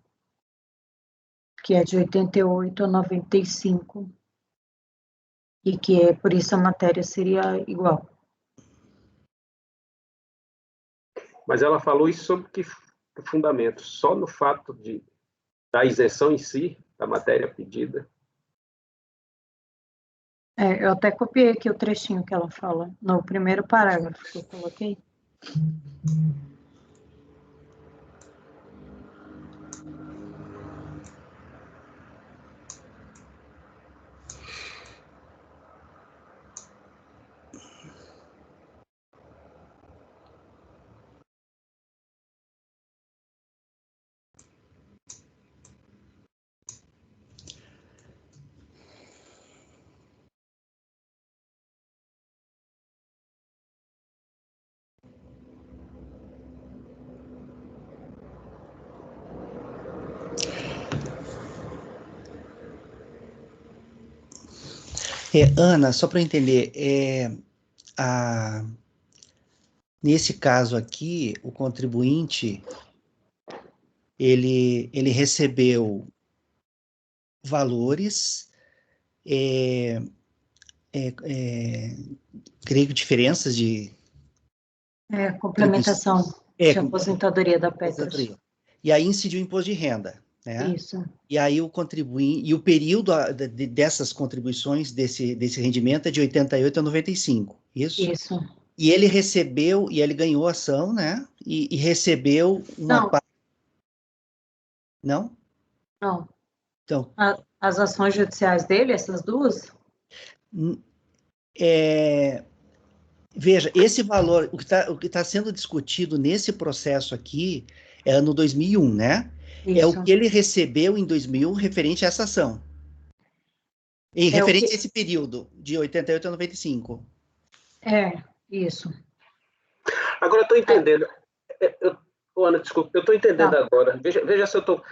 [SPEAKER 2] que é de 88 a 95, e que por isso a matéria seria igual.
[SPEAKER 6] Mas ela falou isso sobre que fundamento? Só no fato da isenção em si, da matéria pedida?
[SPEAKER 2] Eu até copiei aqui o trechinho que ela fala, no primeiro parágrafo que eu coloquei.
[SPEAKER 1] Ana, só para eu entender, nesse caso aqui, o contribuinte, ele recebeu valores, creio que diferenças de...
[SPEAKER 2] Complementação de aposentadoria da Petros.
[SPEAKER 1] E aí incidiu o imposto de renda, né?
[SPEAKER 2] Isso.
[SPEAKER 1] E aí o contribuinte, e o período dessas contribuições, desse rendimento é de 88 a 95, isso?
[SPEAKER 2] Isso.
[SPEAKER 1] E ele recebeu, e ele ganhou ação, né? E recebeu uma parte... Não?
[SPEAKER 2] Não.
[SPEAKER 1] Então,
[SPEAKER 2] as ações judiciais dele, essas duas?
[SPEAKER 1] Veja, esse valor, o que tá sendo discutido nesse processo aqui é ano 2001, né?
[SPEAKER 2] Isso.
[SPEAKER 1] É o que ele recebeu em 2001 referente a essa ação. Em referente a esse período, de 88 a 95.
[SPEAKER 2] Isso.
[SPEAKER 6] Agora eu estou entendendo. Ana, desculpa, eu estou entendendo agora. Veja se eu estou...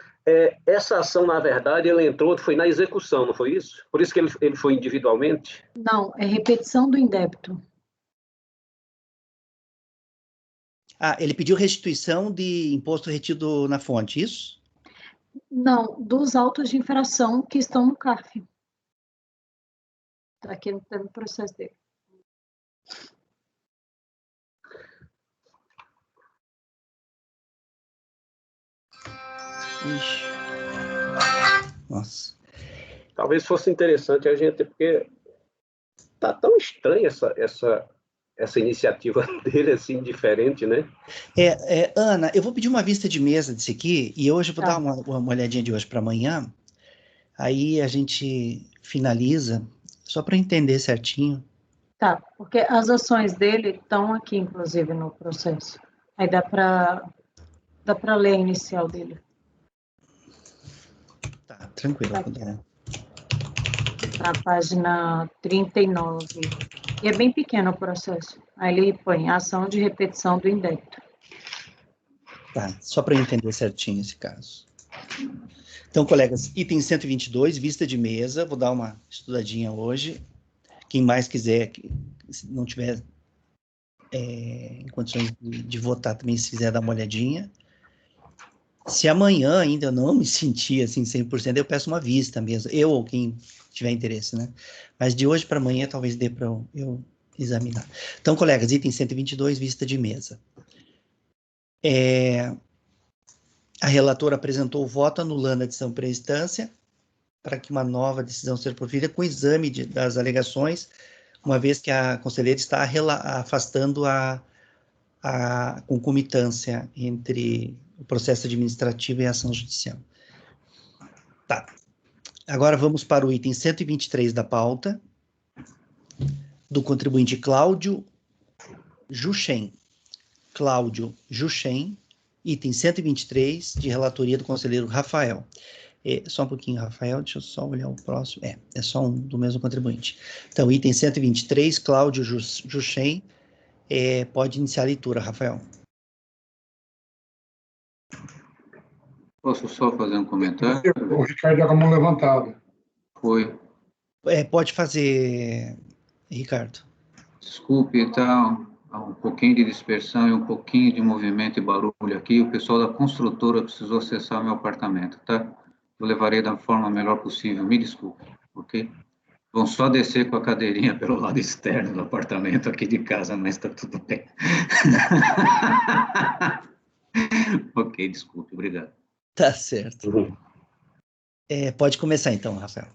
[SPEAKER 6] essa ação, na verdade, ela entrou, foi na execução, não foi isso? Por isso que ele foi individualmente?
[SPEAKER 2] Não, é repetição do indébito.
[SPEAKER 1] Ele pediu restituição de imposto retido na fonte, isso?
[SPEAKER 2] Não, dos autos de infração que estão no CARF. Está aqui no processo dele.
[SPEAKER 1] Ixi. Nossa.
[SPEAKER 6] Talvez fosse interessante a gente, porque tá tão estranha essa iniciativa dele, assim, diferente, né?
[SPEAKER 1] Ana, eu vou pedir uma vista de mesa disso aqui, e hoje eu vou dar uma olhadinha de hoje para amanhã, aí a gente finaliza, só para entender certinho.
[SPEAKER 2] Tá, porque as ações dele estão aqui, inclusive, no processo. Aí dá para ler a inicial dele.
[SPEAKER 1] Tá, tranquilo.
[SPEAKER 2] Na página 39. E é bem pequeno o processo. Aí ele põe ação de repetição do indébito.
[SPEAKER 1] Tá, só para eu entender certinho esse caso. Então, colegas, item 122, vista de mesa, vou dar uma estudadinha hoje. Quem mais quiser, se não tiver em condições de votar também, se quiser dar uma olhadinha. Se amanhã ainda eu não me sentir assim 100%, eu peço uma vista mesmo, eu ou quem tiver interesse, né? Mas de hoje para amanhã talvez dê para eu examinar. Então, colegas, item 122, vista de mesa. A relatora apresentou o voto anulando a decisão pré-instância para que uma nova decisão seja proferida com exame das alegações, uma vez que a conselheira está afastando a concomitância entre o processo administrativo e a ação judicial. Tá. Agora vamos para o item 123 da pauta, do contribuinte Cláudio Juchen. Cláudio Juchen, item 123, de relatoria do conselheiro Rafael. Só um pouquinho, Rafael, deixa eu só olhar o próximo. É só um do mesmo contribuinte. Então, item 123, Cláudio Juchen, pode iniciar a leitura, Rafael.
[SPEAKER 7] Posso só fazer um comentário?
[SPEAKER 5] O Ricardo está com a mão levantada.
[SPEAKER 7] Foi.
[SPEAKER 1] Pode fazer, Ricardo.
[SPEAKER 7] Desculpe, tá um pouquinho de dispersão e um pouquinho de movimento e barulho aqui. O pessoal da construtora precisou acessar meu apartamento, tá? Eu levarei da forma melhor possível, me desculpe, ok? Vão só descer com a cadeirinha pelo lado externo do apartamento aqui de casa, mas está tudo bem. Ok, desculpe, obrigado.
[SPEAKER 1] Tá certo. Pode começar então, Rafael.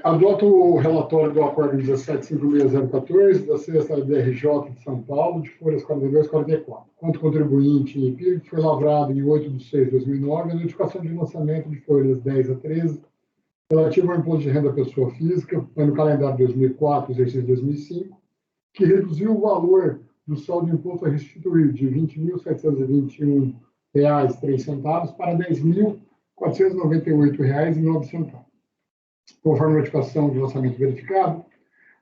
[SPEAKER 5] Adoto o relatório do acordo 1756014 da sexta DRJ de São Paulo, de folhas 42 e 44. Quanto contribuinte empírico foi lavrado em 8/6/2009 a notificação de lançamento de folhas 10 a 13, relativo ao imposto de renda da pessoa física, ano calendário 2004, exercício 2005, que reduziu o valor do saldo de imposto a restituir de R$ 20.721,03 para R$ 10.498,09. Conforme a notificação de lançamento verificado,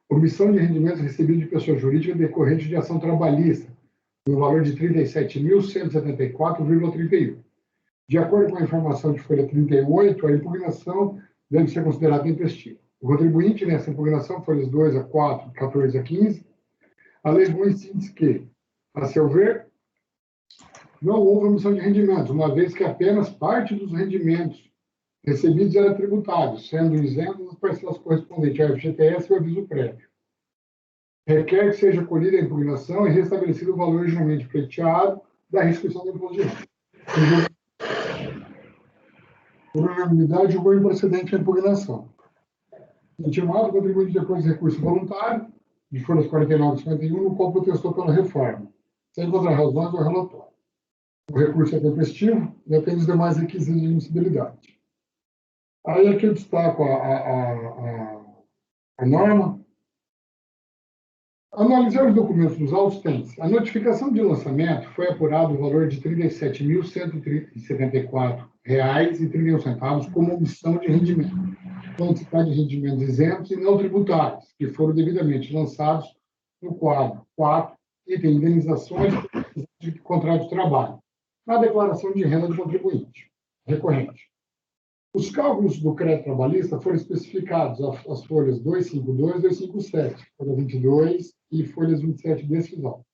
[SPEAKER 5] omissão de rendimentos recebidos de pessoa jurídica decorrente de ação trabalhista, no valor de R$ 37.174,31. De acordo com a informação de folha 38, a impugnação deve ser considerada intestiva. O contribuinte nessa impugnação, folhas 2 a 4, 14 a 15, alegou em síntese que, a seu ver, não houve omissão de rendimentos, uma vez que apenas parte dos rendimentos recebidos eram tributários, sendo isentos as parcelas correspondentes ao FGTS e ao aviso prévio. Requer que seja colhida a impugnação e restabelecido o valor originalmente pleiteado da restituição do imposto de renda. Por unanimidade, julgou improcedente a impugnação. Intimado, o contribuinte depois de recurso voluntário, de folhas 49 e 51, no qual protestou pela reforma, sem contra-razões do relatório. O recurso é tempestivo e atende os demais requisitos de admissibilidade. Aí aqui eu destaco a norma. Analisar os documentos dos autos tem a notificação de lançamento foi apurado o valor de R$ 37.174,31 como omissão de rendimento, quando se trata de rendimentos isentos e não tributários, que foram devidamente lançados no quadro 4, item indenizações de contrato de trabalho, na declaração de renda do contribuinte recorrente. Os cálculos do crédito trabalhista foram especificados as folhas 252 e 257, folha 22 e folhas 27 desse auto.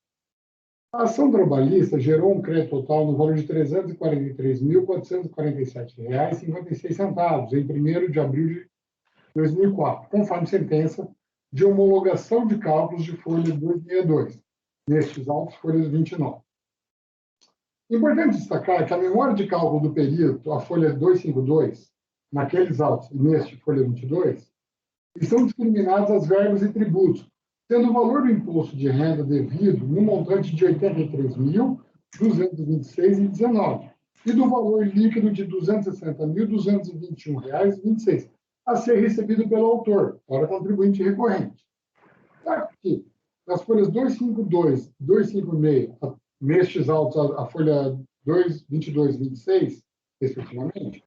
[SPEAKER 5] A ação trabalhista gerou um crédito total no valor de R$ 343.447,56 em 1º de abril de 2004, conforme sentença de homologação de cálculos de folha 262, nestes autos, folhas 29. Importante destacar que a memória de cálculo do período, a folha 252, naqueles autos e neste, folha 22, estão discriminadas as verbas e tributos, sendo o valor do imposto de renda devido no montante de R$ 83.226,19 e do valor líquido de R$ 260.221,26 a ser recebido pelo autor, para contribuinte recorrente. Aqui, nas folhas 252 e 256, nestes autos, a folha 222 e 26, respectivamente,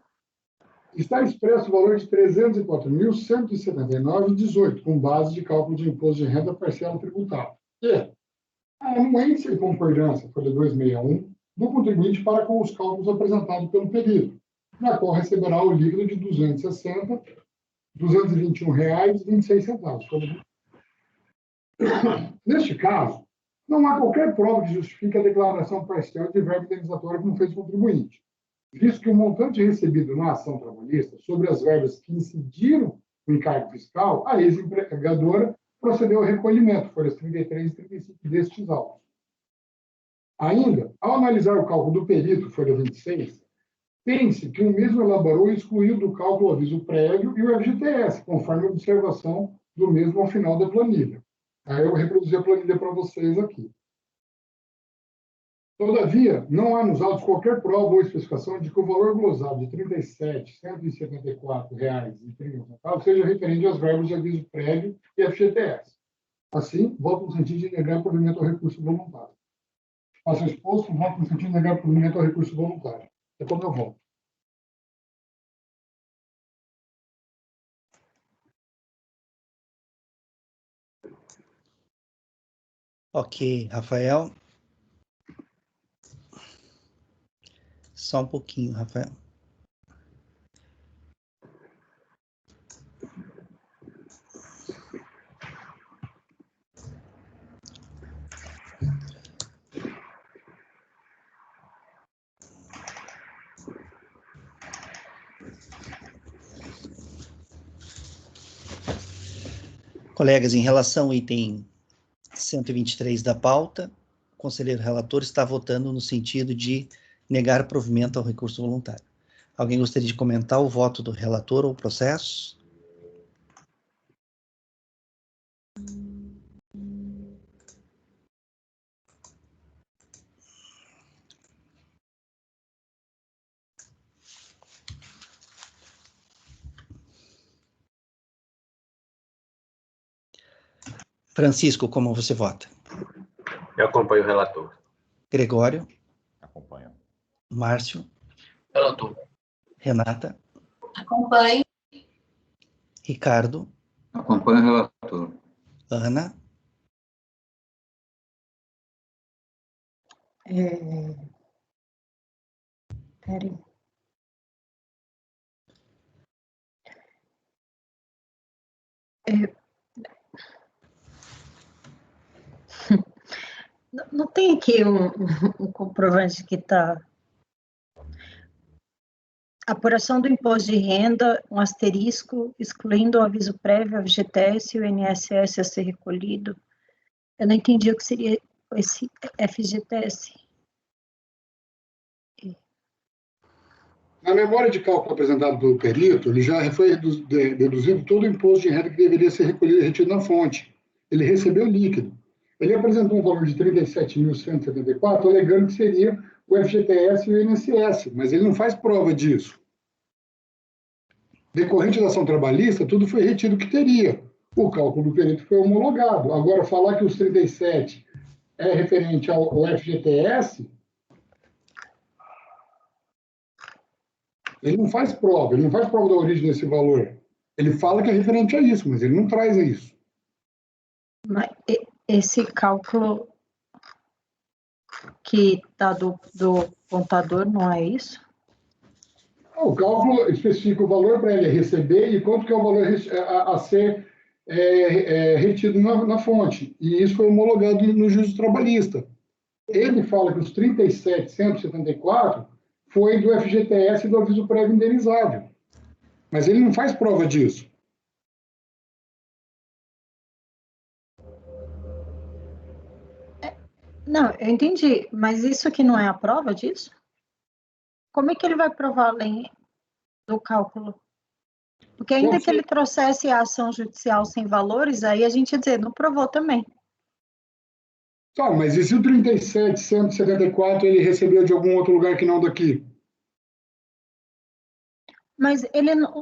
[SPEAKER 5] está expresso o valor de R$ 304.179,18, com base de cálculo de imposto de renda parcial tributável. E a anuência e concordância, folha 261, do contribuinte para com os cálculos apresentados pelo período, na qual receberá o líquido de R$ 221,26. Neste caso, não há qualquer prova que justifique a declaração parcial de verba indenizatória como fez o contribuinte, visto que o montante recebido na ação trabalhista sobre as verbas que incidiram no encargo fiscal, a ex-empregadora procedeu ao recolhimento, folhas 33 e 35 destes autos. Ainda, ao analisar o cálculo do perito, folha 26, tem-se que o mesmo elaborou e excluiu do cálculo o aviso prévio e o FGTS, conforme a observação do mesmo ao final da planilha. Aí eu reproduzi a planilha para vocês aqui. Todavia, não há nos autos qualquer prova ou especificação de que o valor glosado de R$ 37.174,31 seja referente às verbas de aviso prévio e FGTS. Assim, voto no sentido de negar provimento ao recurso voluntário. Faço exposto, voto no sentido de negar provimento ao recurso voluntário. É como eu voto.
[SPEAKER 1] Ok, Rafael. Só um pouquinho, Rafael. Colegas, em relação ao item 123 da pauta, o conselheiro relator está votando no sentido de negar provimento ao recurso voluntário. Alguém gostaria de comentar o voto do relator ou o processo? Francisco, como você vota?
[SPEAKER 6] Eu acompanho o relator.
[SPEAKER 1] Gregório?
[SPEAKER 3] Acompanho.
[SPEAKER 1] Márcio?
[SPEAKER 6] Relator.
[SPEAKER 1] Renata?
[SPEAKER 4] Acompanho.
[SPEAKER 1] Ricardo?
[SPEAKER 7] Acompanho o relator.
[SPEAKER 1] Ana?
[SPEAKER 2] Peraí. Não tem aqui um comprovante que está... Apuração do imposto de renda, um asterisco, excluindo o aviso prévio, a FGTS e o INSS a ser recolhido. Eu não entendi o que seria esse FGTS.
[SPEAKER 5] Na memória de cálculo apresentada pelo perito, ele já foi deduzido todo o imposto de renda que deveria ser recolhido e retido na fonte. Ele recebeu líquido. Ele apresentou um valor de R$ 37.174, alegando que seria o FGTS e o INSS, mas ele não faz prova disso. Decorrente da ação trabalhista, tudo foi retido que teria. O cálculo do perito foi homologado. Agora, falar que os 37 é referente ao FGTS, ele não faz prova da origem desse valor. Ele fala que é referente a isso, mas ele não traz isso.
[SPEAKER 2] Mas esse cálculo que está do contador, não é isso?
[SPEAKER 5] O cálculo especifica o valor para ele receber e quanto que é o valor a ser retido na fonte. E isso foi homologado no juízo trabalhista. Ele fala que os 37.174 foi do FGTS e do aviso prévio indenizável. Mas ele não faz prova disso.
[SPEAKER 2] Não, eu entendi, mas isso aqui não é a prova disso? Como é que ele vai provar além do cálculo? Porque ainda que ele trouxesse a ação judicial sem valores, aí a gente ia dizer, não provou também.
[SPEAKER 5] Tá, mas e se o 37.174 ele recebeu de algum outro lugar que não daqui?
[SPEAKER 2] Mas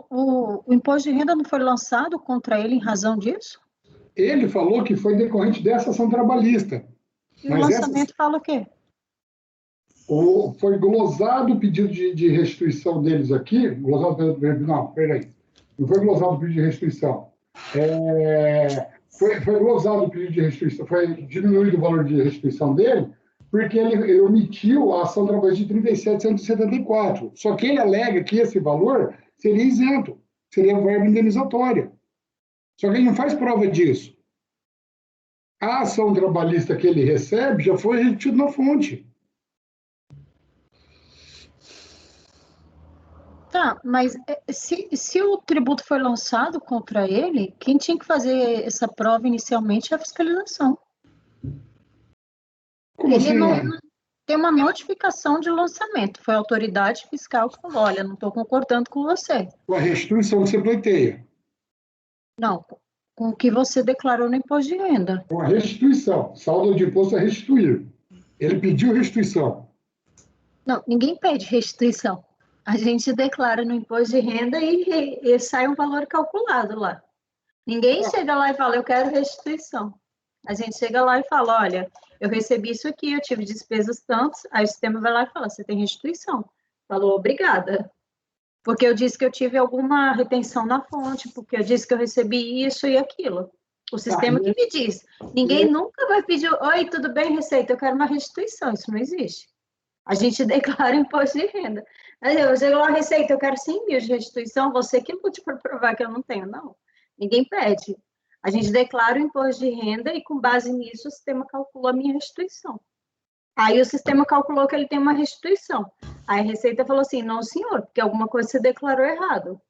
[SPEAKER 2] o imposto de renda não foi lançado contra ele em razão disso?
[SPEAKER 5] Ele falou que foi decorrente dessa ação trabalhista.
[SPEAKER 2] E o lançamento fala o quê?
[SPEAKER 5] Foi glosado o pedido de restituição deles aqui. Não, peraí. Não foi glosado o pedido de restituição. Foi glosado o pedido de restituição, foi diminuído o valor de restituição dele, porque ele omitiu a ação trabalhista de 37.174. Só que ele alega que esse valor seria isento, seria verba indenizatória. Só que ele não faz prova disso. A ação trabalhista que ele recebe já foi retida na fonte.
[SPEAKER 2] Tá, mas se o tributo foi lançado contra ele, quem tinha que fazer essa prova inicialmente é a fiscalização.
[SPEAKER 5] Como
[SPEAKER 2] ele
[SPEAKER 5] assim,
[SPEAKER 2] não
[SPEAKER 5] Ana?
[SPEAKER 2] tem uma notificação de lançamento. Foi a autoridade fiscal que falou, olha, não estou concordando com você.
[SPEAKER 5] Com a restituição que você pleiteia.
[SPEAKER 2] Não, com o que você declarou no imposto de renda.
[SPEAKER 5] Com a restituição. Saldo de imposto a restituir. Ele pediu restituição.
[SPEAKER 2] Não, ninguém pede restituição. A gente declara no imposto de renda e sai um valor calculado lá. Ninguém chega lá e fala, eu quero restituição. A gente chega lá e fala, olha, eu recebi isso aqui, eu tive despesas tantas, aí o sistema vai lá e fala, você tem restituição. Falou, obrigada. Porque eu disse que eu tive alguma retenção na fonte, porque eu disse que eu recebi isso e aquilo. O sistema que me diz. Ninguém nunca vai pedir, oi, tudo bem, Receita? Eu quero uma restituição. Isso não existe. A gente declara imposto de renda. Aí eu chego lá, Receita, eu quero 100 mil de restituição, você que lute para provar que eu não tenho. Não, ninguém pede. A gente declara o imposto de renda e, com base nisso, o sistema calcula a minha restituição. Aí o sistema calculou que ele tem uma restituição. Aí a Receita falou assim, não, senhor, porque alguma coisa você declarou errado.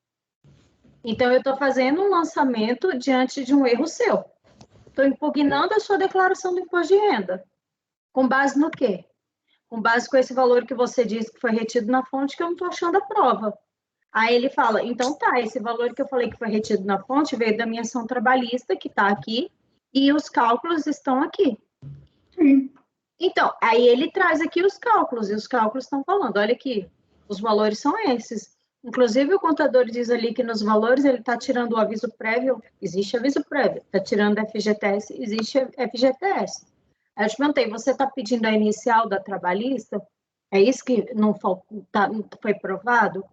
[SPEAKER 2] Então, eu estou fazendo um lançamento diante de um erro seu. Estou impugnando a sua declaração do imposto de renda. Com base no quê? Com base com esse valor que você disse que foi retido na fonte, que eu não estou achando a prova. Aí ele fala, então tá, esse valor que eu falei que foi retido na fonte veio da minha ação trabalhista, que está aqui, e os cálculos estão aqui.
[SPEAKER 5] Sim.
[SPEAKER 2] Então, aí ele traz aqui os cálculos, e os cálculos estão falando, olha aqui, os valores são esses. Inclusive, o contador diz ali que nos valores ele está tirando o aviso prévio, existe aviso prévio, está tirando FGTS, existe FGTS. Aí eu te perguntei, você está pedindo a inicial da trabalhista? É isso que não foi provado?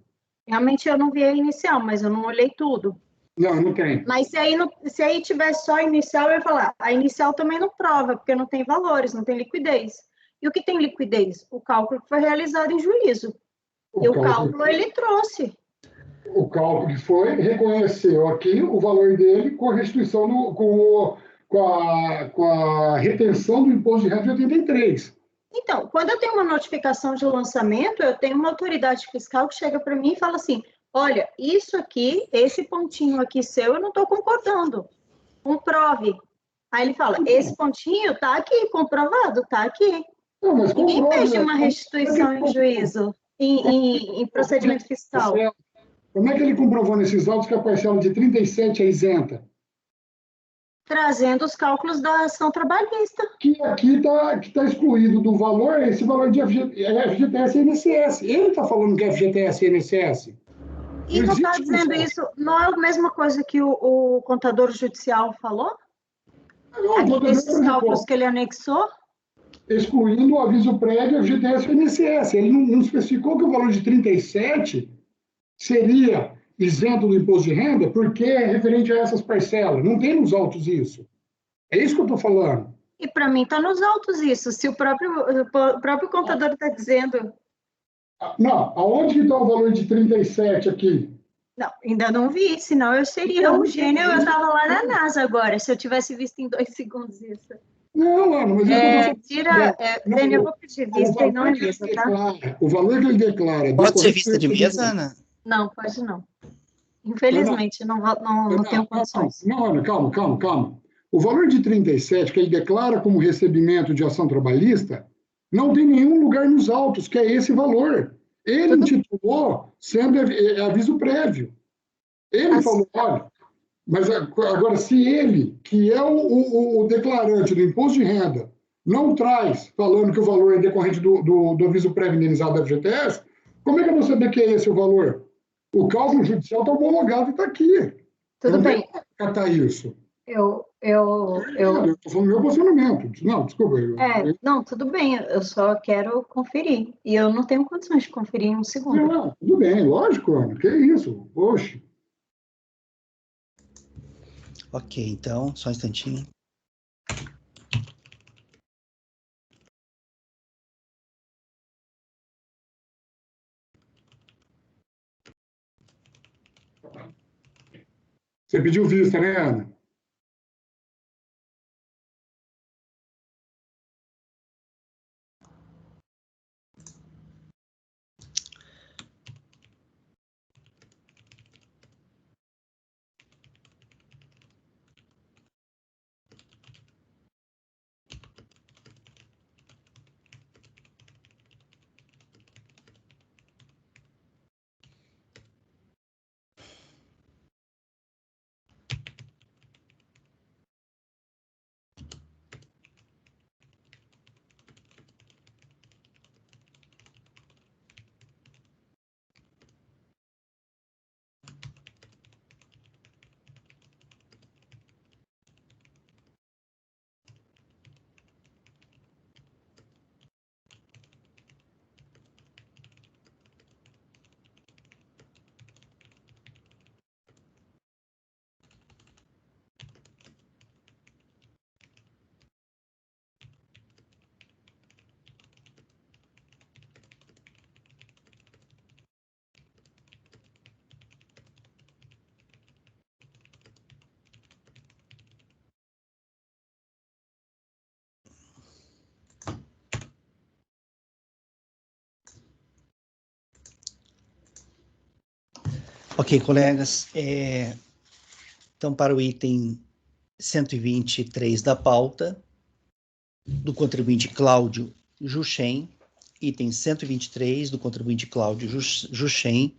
[SPEAKER 2] Realmente eu não vi a inicial, mas eu não olhei tudo.
[SPEAKER 5] Não, não tem.
[SPEAKER 2] Mas se aí tivesse só a inicial, eu ia falar, a inicial também não prova, porque não tem valores, não tem liquidez. E o que tem liquidez? O cálculo que foi realizado em juízo. E o cálculo ele trouxe.
[SPEAKER 5] O cálculo que foi, reconheceu aqui o valor dele com a restituição, com a retenção do imposto de renda de 83.
[SPEAKER 2] Então, quando eu tenho uma notificação de lançamento, eu tenho uma autoridade fiscal que chega para mim e fala assim, olha, isso aqui, esse pontinho aqui seu, eu não estou concordando. Comprove. Aí ele fala, esse pontinho está aqui, comprovado, está aqui.
[SPEAKER 5] Não, mas
[SPEAKER 2] Ninguém
[SPEAKER 5] comprove,
[SPEAKER 2] pede uma restituição em juízo, em procedimento fiscal.
[SPEAKER 5] Como é que ele comprovou nesses autos que a parcela de 37 é isenta?
[SPEAKER 2] Trazendo os cálculos da ação trabalhista.
[SPEAKER 5] Que aqui está excluído do valor esse valor de FGTS e INSS. Ele está falando que é FGTS e INSS.
[SPEAKER 2] E não está dizendo isso, não é a mesma coisa que o contador judicial falou?
[SPEAKER 5] Não,
[SPEAKER 2] esses cálculos que ele anexou?
[SPEAKER 5] Excluindo o aviso prévio FGTS e INSS. Ele não especificou que o valor de 37 seria isento do imposto de renda porque é referente a essas parcelas. Não tem nos autos isso. É isso que eu estou falando.
[SPEAKER 2] E para mim está nos autos isso. Se o próprio contador está dizendo...
[SPEAKER 5] Não, aonde que está o valor de 37 aqui?
[SPEAKER 2] Não, ainda não vi, senão eu seria um gênio, eu estava lá na NASA agora, se eu tivesse visto em 2 segundos isso.
[SPEAKER 5] Não, Ana, mas
[SPEAKER 2] Dani, eu vou pedir vista e não é vista, tá?
[SPEAKER 5] O valor que ele declara...
[SPEAKER 1] Pode ser vista de mesa, Ana?
[SPEAKER 2] Não, pode não. Infelizmente, não tenho condições.
[SPEAKER 5] Não, Ana, calma. O valor de 37 que ele declara como recebimento de ação trabalhista não tem nenhum lugar nos autos, que é esse valor. Ele intitulou sendo aviso prévio. Ele falou, olha, mas agora se ele, que é o declarante do imposto de renda, não traz, falando que o valor é decorrente do aviso prévio indenizado da FGTS, como é que eu vou saber que é esse o valor? O cálculo judicial está homologado e está aqui.
[SPEAKER 2] Tudo bem.
[SPEAKER 5] Catar isso.
[SPEAKER 2] Eu
[SPEAKER 5] estou falando do meu posicionamento. Não, desculpa.
[SPEAKER 2] Não, tudo bem, eu só quero conferir. E eu não tenho condições de conferir em um segundo.
[SPEAKER 5] Não, tudo bem, lógico, Ana. Que isso? Poxa.
[SPEAKER 1] Ok, então, só um instantinho.
[SPEAKER 5] Você pediu vista, né, Ana?
[SPEAKER 1] Ok, colegas. Então, para o item 123 da pauta, do contribuinte Cláudio Juchen, item 123 do contribuinte Cláudio Juchen,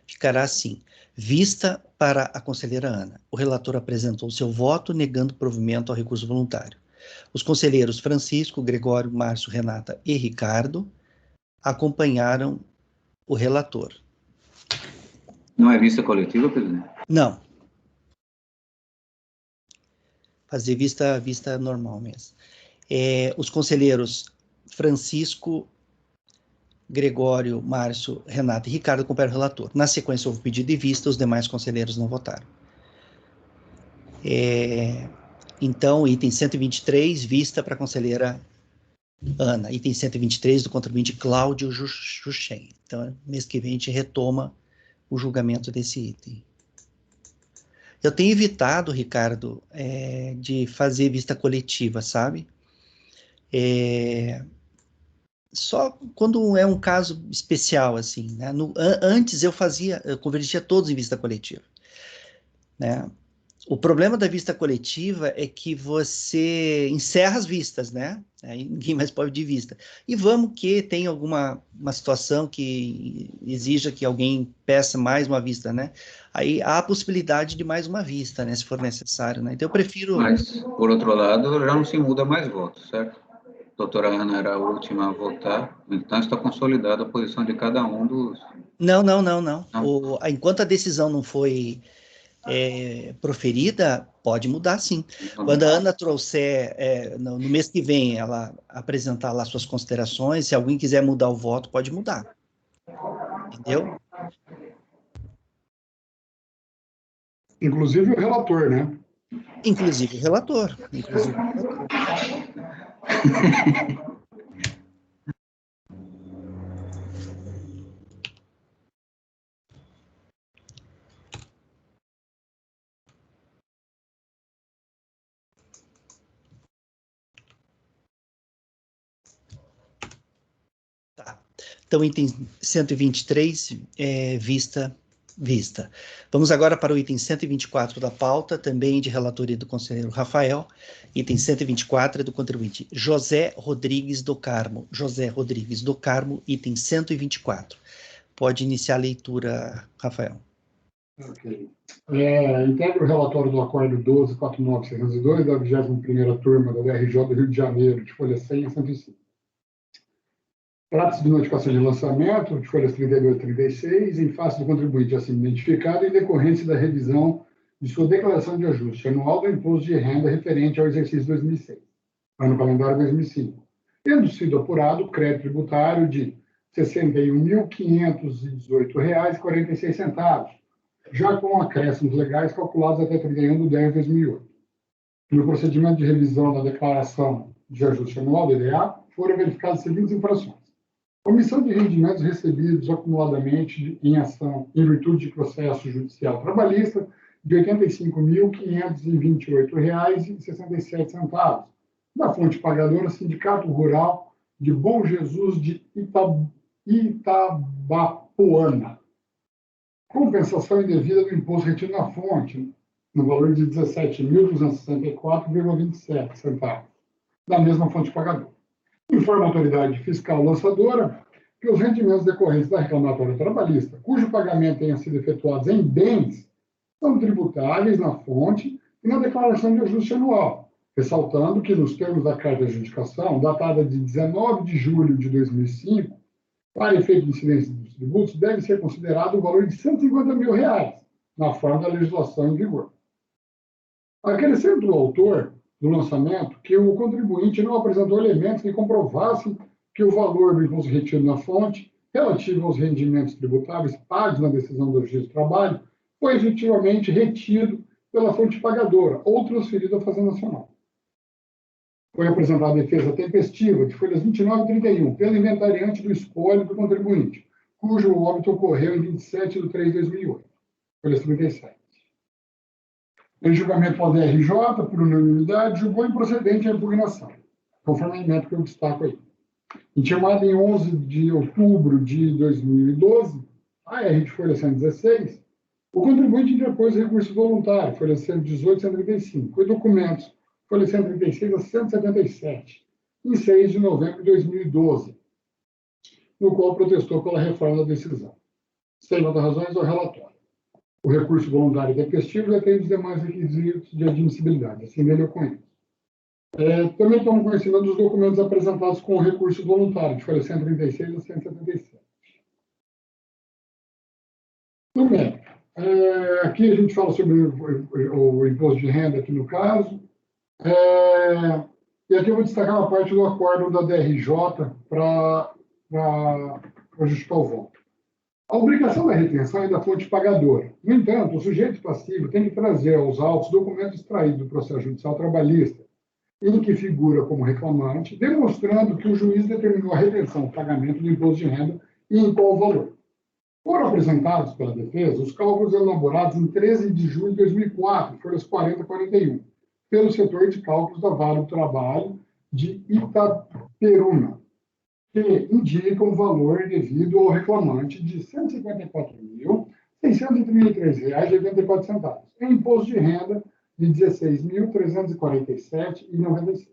[SPEAKER 1] ficará assim: vista para a conselheira Ana. O relator apresentou seu voto negando provimento ao recurso voluntário. Os conselheiros Francisco, Gregório, Márcio, Renata e Ricardo acompanharam o relator.
[SPEAKER 7] Não é vista coletiva, presidente?
[SPEAKER 1] Não. Fazer vista normal mesmo. Os conselheiros Francisco, Gregório, Márcio, Renata e Ricardo acompanharam o relator. Na sequência, houve pedido de vista, os demais conselheiros não votaram. Então, item 123, vista para a conselheira Ana. Item 123 do contribuinte Cláudio Juchen. Então, mês que vem a gente retoma o julgamento desse item. Eu tenho evitado, Ricardo, de fazer vista coletiva, sabe? Só quando é um caso especial, assim, né? Antes eu convertia todos em vista coletiva, né? O problema da vista coletiva é que você encerra as vistas, né? Aí ninguém mais pode de vista. E vamos que tem uma situação que exija que alguém peça mais uma vista, né? Aí há a possibilidade de mais uma vista, né? Se for necessário, né? Então eu prefiro...
[SPEAKER 7] Mas, por outro lado, já não se muda mais votos, certo? A doutora Ana era a última a votar, então está consolidada a posição de cada um dos...
[SPEAKER 1] Não. Enquanto a decisão não foi proferida, pode mudar, sim. Quando a Ana trouxer, no mês que vem, ela apresentar lá suas considerações, se alguém quiser mudar o voto, pode mudar. Entendeu?
[SPEAKER 5] Inclusive o relator, né?
[SPEAKER 1] Inclusive o relator. Tá. Então, item 123, vista. Vamos agora para o item 124 da pauta, também de relatoria do conselheiro Rafael. Item 124 é do contribuinte José Rodrigues do Carmo. Item 124. Pode iniciar a leitura, Rafael.
[SPEAKER 5] Ok. Integro o relatório do acordo 12.49.602 da 21ª turma da DRJ do Rio de Janeiro, de folha 100 a 105. Trata-se de notificação de lançamento, de folhas 32 e 36, em face do contribuinte assim identificado, em decorrência da revisão de sua declaração de ajuste anual do imposto de renda referente ao exercício 2006, ano calendário 2005, tendo sido apurado o crédito tributário de R$ 61.518,46, já com acréscimos legais calculados até 31/10/2008. No procedimento de revisão da declaração de ajuste anual, DDA, foram verificadas as seguintes infrações: omissão de rendimentos recebidos acumuladamente em ação em virtude de processo judicial trabalhista de R$ 85.528,67, da fonte pagadora Sindicato Rural de Bom Jesus de Itabapoana. Compensação indevida do imposto retido na fonte, no valor de R$ 17.264,27, da mesma fonte pagadora. Informa a autoridade fiscal lançadora que os rendimentos decorrentes da reclamatória trabalhista, cujo pagamento tenha sido efetuado em bens, são tributáveis na fonte e na declaração de ajuste anual, ressaltando que, nos termos da carta de adjudicação, datada de 19 de julho de 2005, para efeito de incidência dos tributos, deve ser considerado o valor de R$ 150 mil, na forma da legislação em vigor. Acrescenta o autor do lançamento que o contribuinte não apresentou elementos que comprovassem que o valor do imposto retido na fonte, relativo aos rendimentos tributáveis pagos na decisão do registro de trabalho, foi efetivamente retido pela fonte pagadora ou transferido à Fazenda Nacional. Foi apresentada a defesa tempestiva de folhas 29 e 31 pelo inventariante do espólio do contribuinte, cujo óbito ocorreu em 27/3/2008, folhas 37. Em julgamento pela DRJ, por unanimidade, julgou improcedente a impugnação, conforme a emenda que eu destaco aí. Intimada em 11 de outubro de 2012, a R de folha 116 O contribuinte interpôs recurso voluntário, folha 118 a 135, e documentos, folha 136 a 177, em 6 de novembro de 2012, no qual protestou pela reforma da decisão. Sem das razões ao relatório. O recurso voluntário e tempestivo já tem os demais requisitos de admissibilidade, assim dele eu conheço. Também tomo conhecimento dos documentos apresentados com o recurso voluntário, de folha 136 a 177. No mérito, aqui a gente fala sobre o imposto de renda, aqui no caso, e aqui eu vou destacar uma parte do acordo da DRJ para justificar o voto. A obrigação da retenção é da fonte pagadora. No entanto, o sujeito passivo tem que trazer aos autos documentos extraídos do processo judicial trabalhista, em que figura como reclamante, demonstrando que o juiz determinou a retenção do pagamento do imposto de renda e em qual valor. Foram apresentados pela defesa os cálculos elaborados em 13 de julho de 2004, folhas 40 a 41, pelo setor de cálculos da Vale do Trabalho de Itaperuna, que indicam o valor devido ao reclamante de R$ 154.633,84, em imposto de renda de R$ 16.347,96.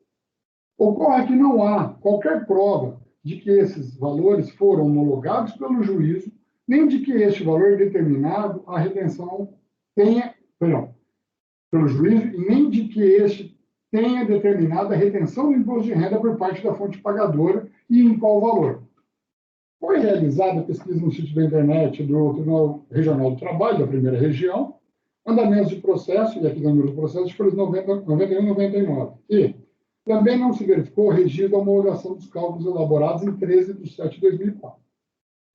[SPEAKER 5] Ocorre que não há qualquer prova de que esses valores foram homologados pelo juízo, nem de que este valor determinado a retenção pelo juízo, e nem de que este tenha determinado a retenção do imposto de renda por parte da fonte pagadora e em qual valor. Foi realizada pesquisa no sítio da internet do Tribunal Regional do Trabalho, da primeira região, andamentos de processo, e aqui no número do processo, foram 91 e 99. E também não se verificou o registro da homologação dos cálculos elaborados em 13 de 7 de 2004.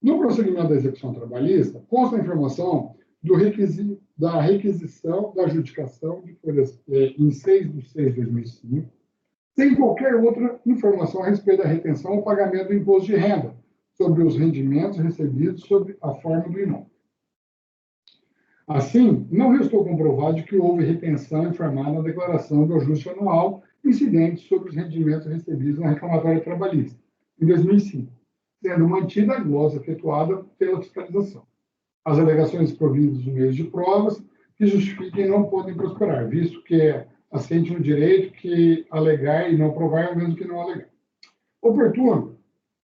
[SPEAKER 5] No prosseguimento da execução trabalhista, consta a informação da requisição da adjudicação de folhas em 6 de 6 de 2005, sem qualquer outra informação a respeito da retenção ou pagamento do imposto de renda sobre os rendimentos recebidos sob a forma do imóvel. Assim, não restou comprovado que houve retenção informada na declaração do ajuste anual incidente sobre os rendimentos recebidos na reclamatória trabalhista, em 2005, sendo mantida a glosa efetuada pela fiscalização. As alegações providas dos meios de provas que justifiquem não podem prosperar, visto que é assente no direito que alegar e não provar é o mesmo que não alegar. Oportuno,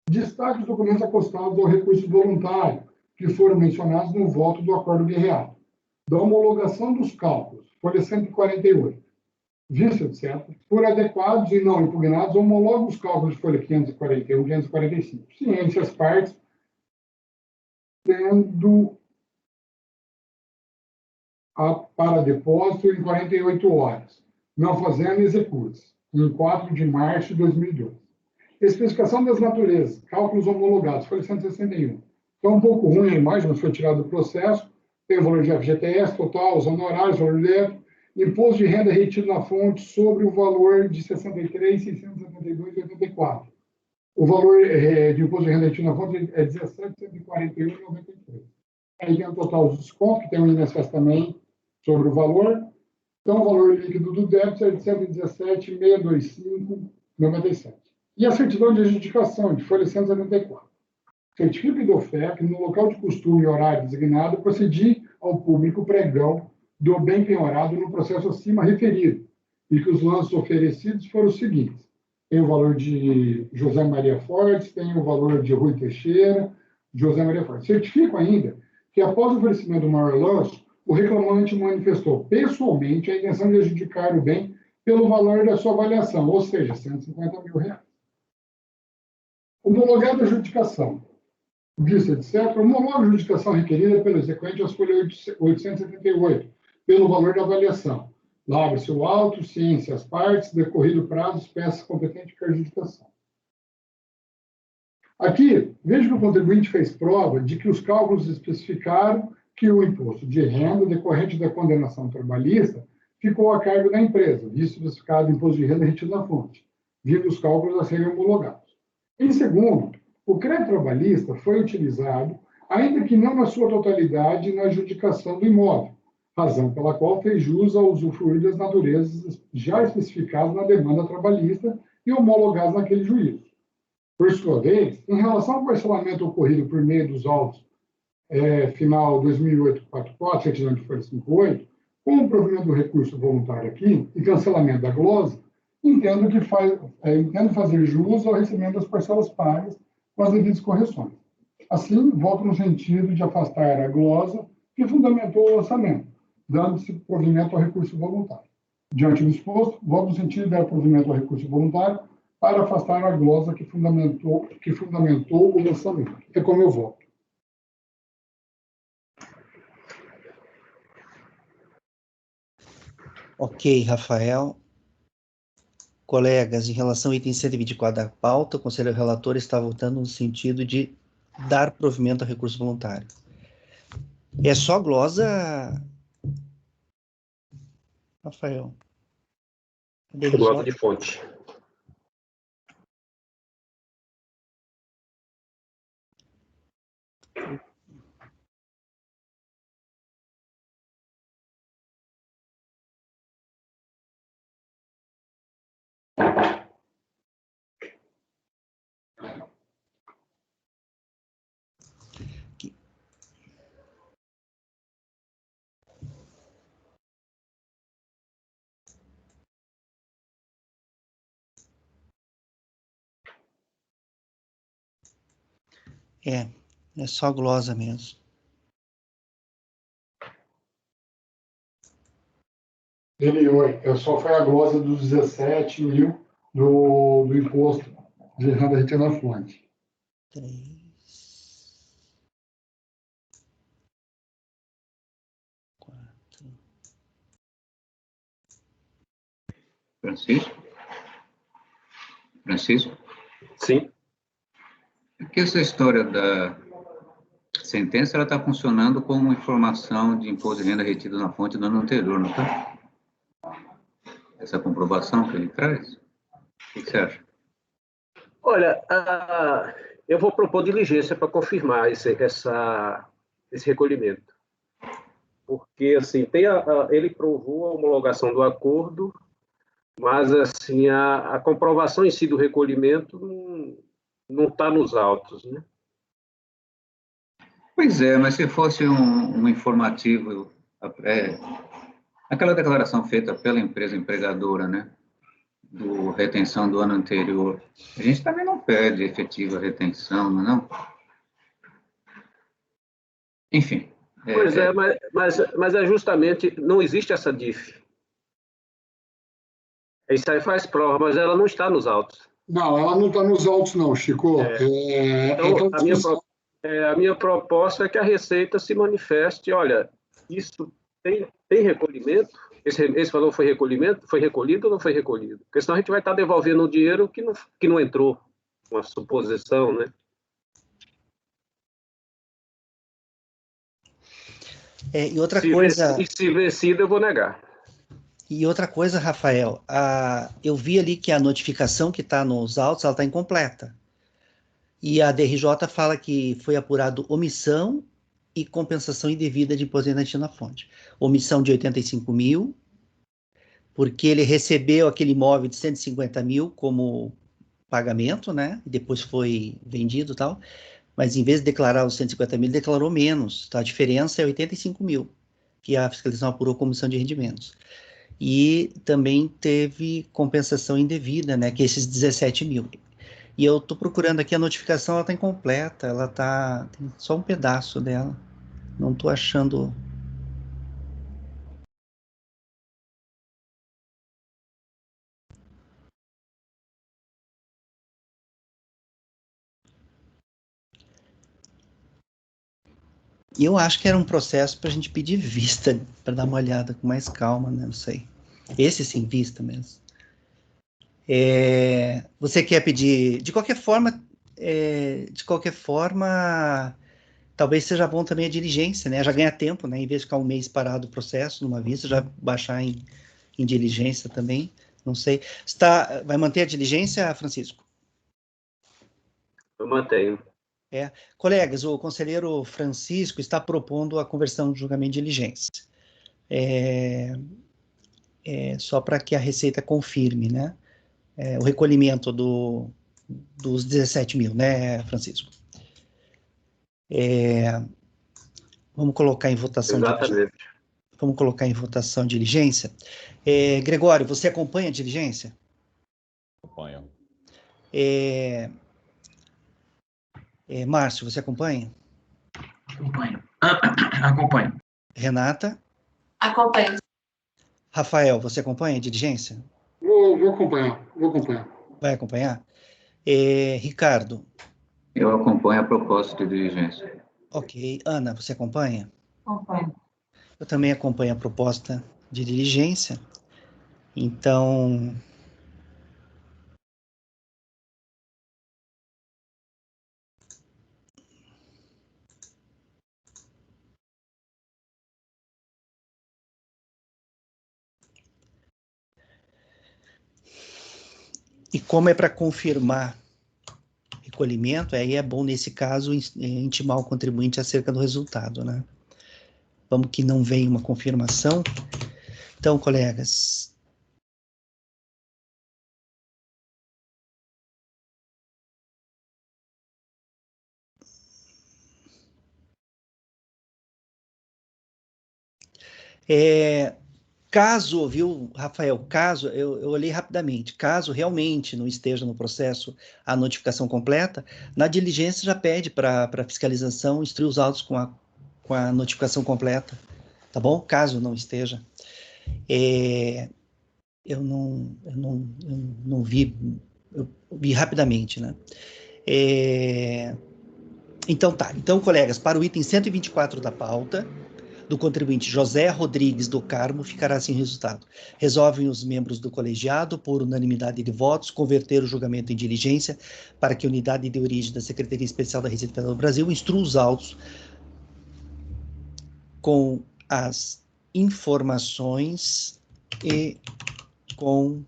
[SPEAKER 5] destaque os documentos acostados ao recurso voluntário, que foram mencionados no voto do acordo guerreado, da homologação dos cálculos, folha 148, visto, etc., por adequados e não impugnados, homologa os cálculos de folha 541 e 545, ciência as partes, tendo para depósito em 48 horas, não fazendo executos, em 4 de março de 2012. Especificação das naturezas, cálculos homologados, folha 161. Então, um pouco ruim a imagem, mas foi tirado do processo. Tem o valor de FGTS total, os honorários, valor de imposto de renda retido na fonte sobre o valor de R$ 63.672,84. O valor de imposto de renda retido na fonte é R$ 17.141,93. Aí tem o total dos descontos, que tem o INSS também sobre o valor. Então, o valor líquido do débito é de R$ 117.625,97. E a certidão de adjudicação, de folha 174. Certifica do FEC, que no local de costume e horário designado, procedi ao público pregão do bem penhorado no processo acima referido, e que os lances oferecidos foram os seguintes. Tem o valor de José Maria Fortes, tem o valor de Rui Teixeira, José Maria Fortes. Certifico ainda que, após o oferecimento do maior lance, o reclamante manifestou pessoalmente a intenção de adjudicar o bem pelo valor da sua avaliação, ou seja, R$ 150 mil. Homologada a adjudicação. Visto, etc., homologa a adjudicação requerida pelo exequente às folhas 878, pelo valor da avaliação. Lavra-se o auto, ciência as partes, decorrido o prazo, peça competente para adjudicação. Aqui, veja que o contribuinte fez prova de que os cálculos especificaram que o imposto de renda decorrente da condenação trabalhista ficou a cargo da empresa, visto especificado o imposto de renda retido na fonte, vindo os cálculos a serem homologados. Em segundo, o crédito trabalhista foi utilizado, ainda que não na sua totalidade, na adjudicação do imóvel, razão pela qual fez jus ao usufruir das naturezas já especificadas na demanda trabalhista e homologadas naquele juízo. Por sua vez, em relação ao parcelamento ocorrido por meio dos autos final 2008-44, certidão de folha 58, com o provimento do recurso voluntário aqui e cancelamento da glosa, entendo fazer jus ao recebimento das parcelas pagas com as devidas correções. Assim, voto no sentido de afastar a glosa que fundamentou o orçamento, dando-se provimento ao recurso voluntário. Diante do exposto, voto no sentido de dar provimento ao recurso voluntário para afastar a glosa que fundamentou o orçamento. É como eu voto.
[SPEAKER 1] Ok, Rafael. Colegas, em relação ao item 124 da pauta, o conselheiro relator está votando no sentido de dar provimento ao recurso voluntário. É só glosa, Rafael?
[SPEAKER 6] Glosa de fonte.
[SPEAKER 1] É só glosa mesmo.
[SPEAKER 5] Só foi a glosa dos 17 mil do imposto de renda retida na fonte.
[SPEAKER 1] 3, 4.
[SPEAKER 7] Francisco?
[SPEAKER 6] Sim.
[SPEAKER 7] Porque essa história da sentença ela está funcionando como informação de imposto de renda retida na fonte do ano anterior, não está? Essa comprovação que ele traz? O que você acha?
[SPEAKER 6] Olha, eu vou propor diligência para confirmar esse recolhimento. Porque, assim, ele provou a homologação do acordo, mas, assim, a comprovação em si do recolhimento não está nos autos, né?
[SPEAKER 7] Pois é, mas se fosse um informativo, aquela declaração feita pela empresa empregadora, né, do retenção do ano anterior, a gente também não pede efetiva retenção, não é não? Enfim.
[SPEAKER 6] Pois é, mas é justamente, não existe essa DIF. Isso aí faz prova, mas ela não está nos autos.
[SPEAKER 5] Não, ela não está nos autos, não, Chico.
[SPEAKER 6] Então, a minha proposta é que a Receita se manifeste, olha, isso tem recolhimento? Esse valor foi recolhido ou não foi recolhido? Porque senão a gente vai estar devolvendo o dinheiro que não entrou, uma suposição, né?
[SPEAKER 1] E outra coisa...
[SPEAKER 6] Se vencido, eu vou negar.
[SPEAKER 1] E outra coisa, Rafael, eu vi ali que a notificação que está nos autos, ela está incompleta. E a DRJ fala que foi apurado omissão e compensação indevida de imposto de renda retida na fonte. Omissão de 85 mil, porque ele recebeu aquele imóvel de 150 mil como pagamento, né? E depois foi vendido e tal. Mas em vez de declarar os 150 mil, ele declarou menos. Tá? A diferença é 85 mil, que a fiscalização apurou como omissão de rendimentos. E também teve compensação indevida, né? Que é esses 17 mil. E eu estou procurando aqui, a notificação ela está incompleta, tem só um pedaço dela. Não estou achando... E eu acho que era um processo para a gente pedir vista, para dar uma olhada com mais calma, né? Não sei. Esse sim, vista mesmo. Você quer pedir... De qualquer forma, talvez seja bom também a diligência, né? Já ganha tempo, né? Em vez de ficar um mês parado o processo, numa vista, já baixar em diligência também. Não sei. Vai manter a diligência, Francisco?
[SPEAKER 6] Eu mantenho.
[SPEAKER 1] Colegas, o conselheiro Francisco está propondo a conversão de julgamento de diligência. Só para que a Receita confirme, né? O recolhimento dos 17 mil, né, Francisco? Vamos colocar em votação.
[SPEAKER 6] Exatamente.
[SPEAKER 1] Vamos colocar em votação diligência. Gregório, você acompanha a diligência?
[SPEAKER 3] Acompanho.
[SPEAKER 1] Márcio, você acompanha?
[SPEAKER 8] Acompanho. Acompanho.
[SPEAKER 1] Renata?
[SPEAKER 4] Acompanho.
[SPEAKER 1] Rafael, você acompanha a diligência?
[SPEAKER 5] Vou acompanhar.
[SPEAKER 1] Vai acompanhar? Ricardo?
[SPEAKER 7] Eu acompanho a proposta de diligência.
[SPEAKER 1] Ok. Ana, você acompanha?
[SPEAKER 2] Acompanho.
[SPEAKER 1] Eu também acompanho a proposta de diligência. Então, e como é para confirmar recolhimento, aí é bom, nesse caso, intimar o contribuinte acerca do resultado, né? Vamos que não vem uma confirmação. Então, colegas, caso, viu, Rafael, caso, eu olhei rapidamente, caso realmente não esteja no processo a notificação completa, na diligência já pede para fiscalização instruir os autos com a notificação completa, tá bom? Caso não esteja. Eu não vi, eu vi rapidamente, né? Então tá, então, colegas, para o item 124 da pauta, do contribuinte José Rodrigues do Carmo, ficará assim o resultado. Resolvem os membros do colegiado, por unanimidade de votos, converter o julgamento em diligência para que a unidade de origem da Secretaria Especial da Receita Federal do Brasil instrua os autos com as informações e com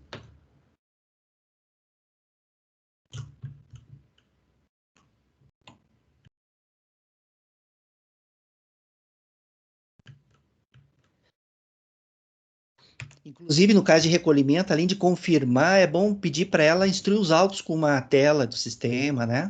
[SPEAKER 1] inclusive, no caso de recolhimento, além de confirmar, é bom pedir para ela instruir os autos com uma tela do sistema, né?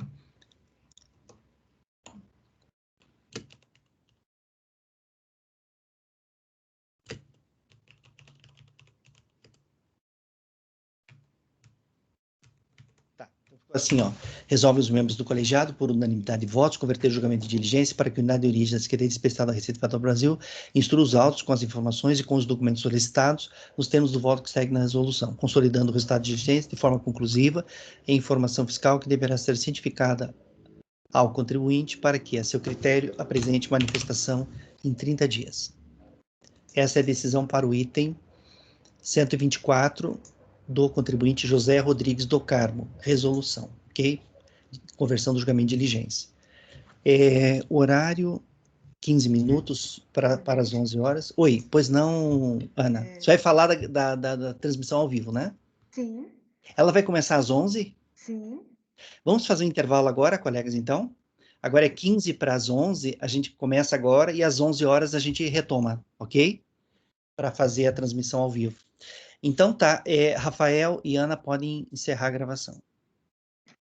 [SPEAKER 1] Tá, então ficou assim, ó. Resolve os membros do colegiado, por unanimidade de votos, converter o julgamento de diligência para que a unidade de origem da Secretaria Especial da Receita Federal do Brasil instrua os autos com as informações e com os documentos solicitados nos termos do voto que segue na resolução, consolidando o resultado de diligência de forma conclusiva e informação fiscal que deverá ser cientificada ao contribuinte para que, a seu critério, apresente manifestação em 30 dias. Essa é a decisão para o item 124 do contribuinte José Rodrigues do Carmo, resolução, ok? Conversão do julgamento de diligência. Horário, 15 minutos para as 11 horas. Oi, pois não, Ana? Você vai falar da transmissão ao vivo, né?
[SPEAKER 9] Sim.
[SPEAKER 1] Ela vai começar às 11?
[SPEAKER 9] Sim.
[SPEAKER 1] Vamos fazer um intervalo agora, colegas, então? Agora é 15 para as 11, a gente começa agora e às 11 horas a gente retoma, ok? Para fazer a transmissão ao vivo. Então tá, Rafael e Ana podem encerrar a gravação.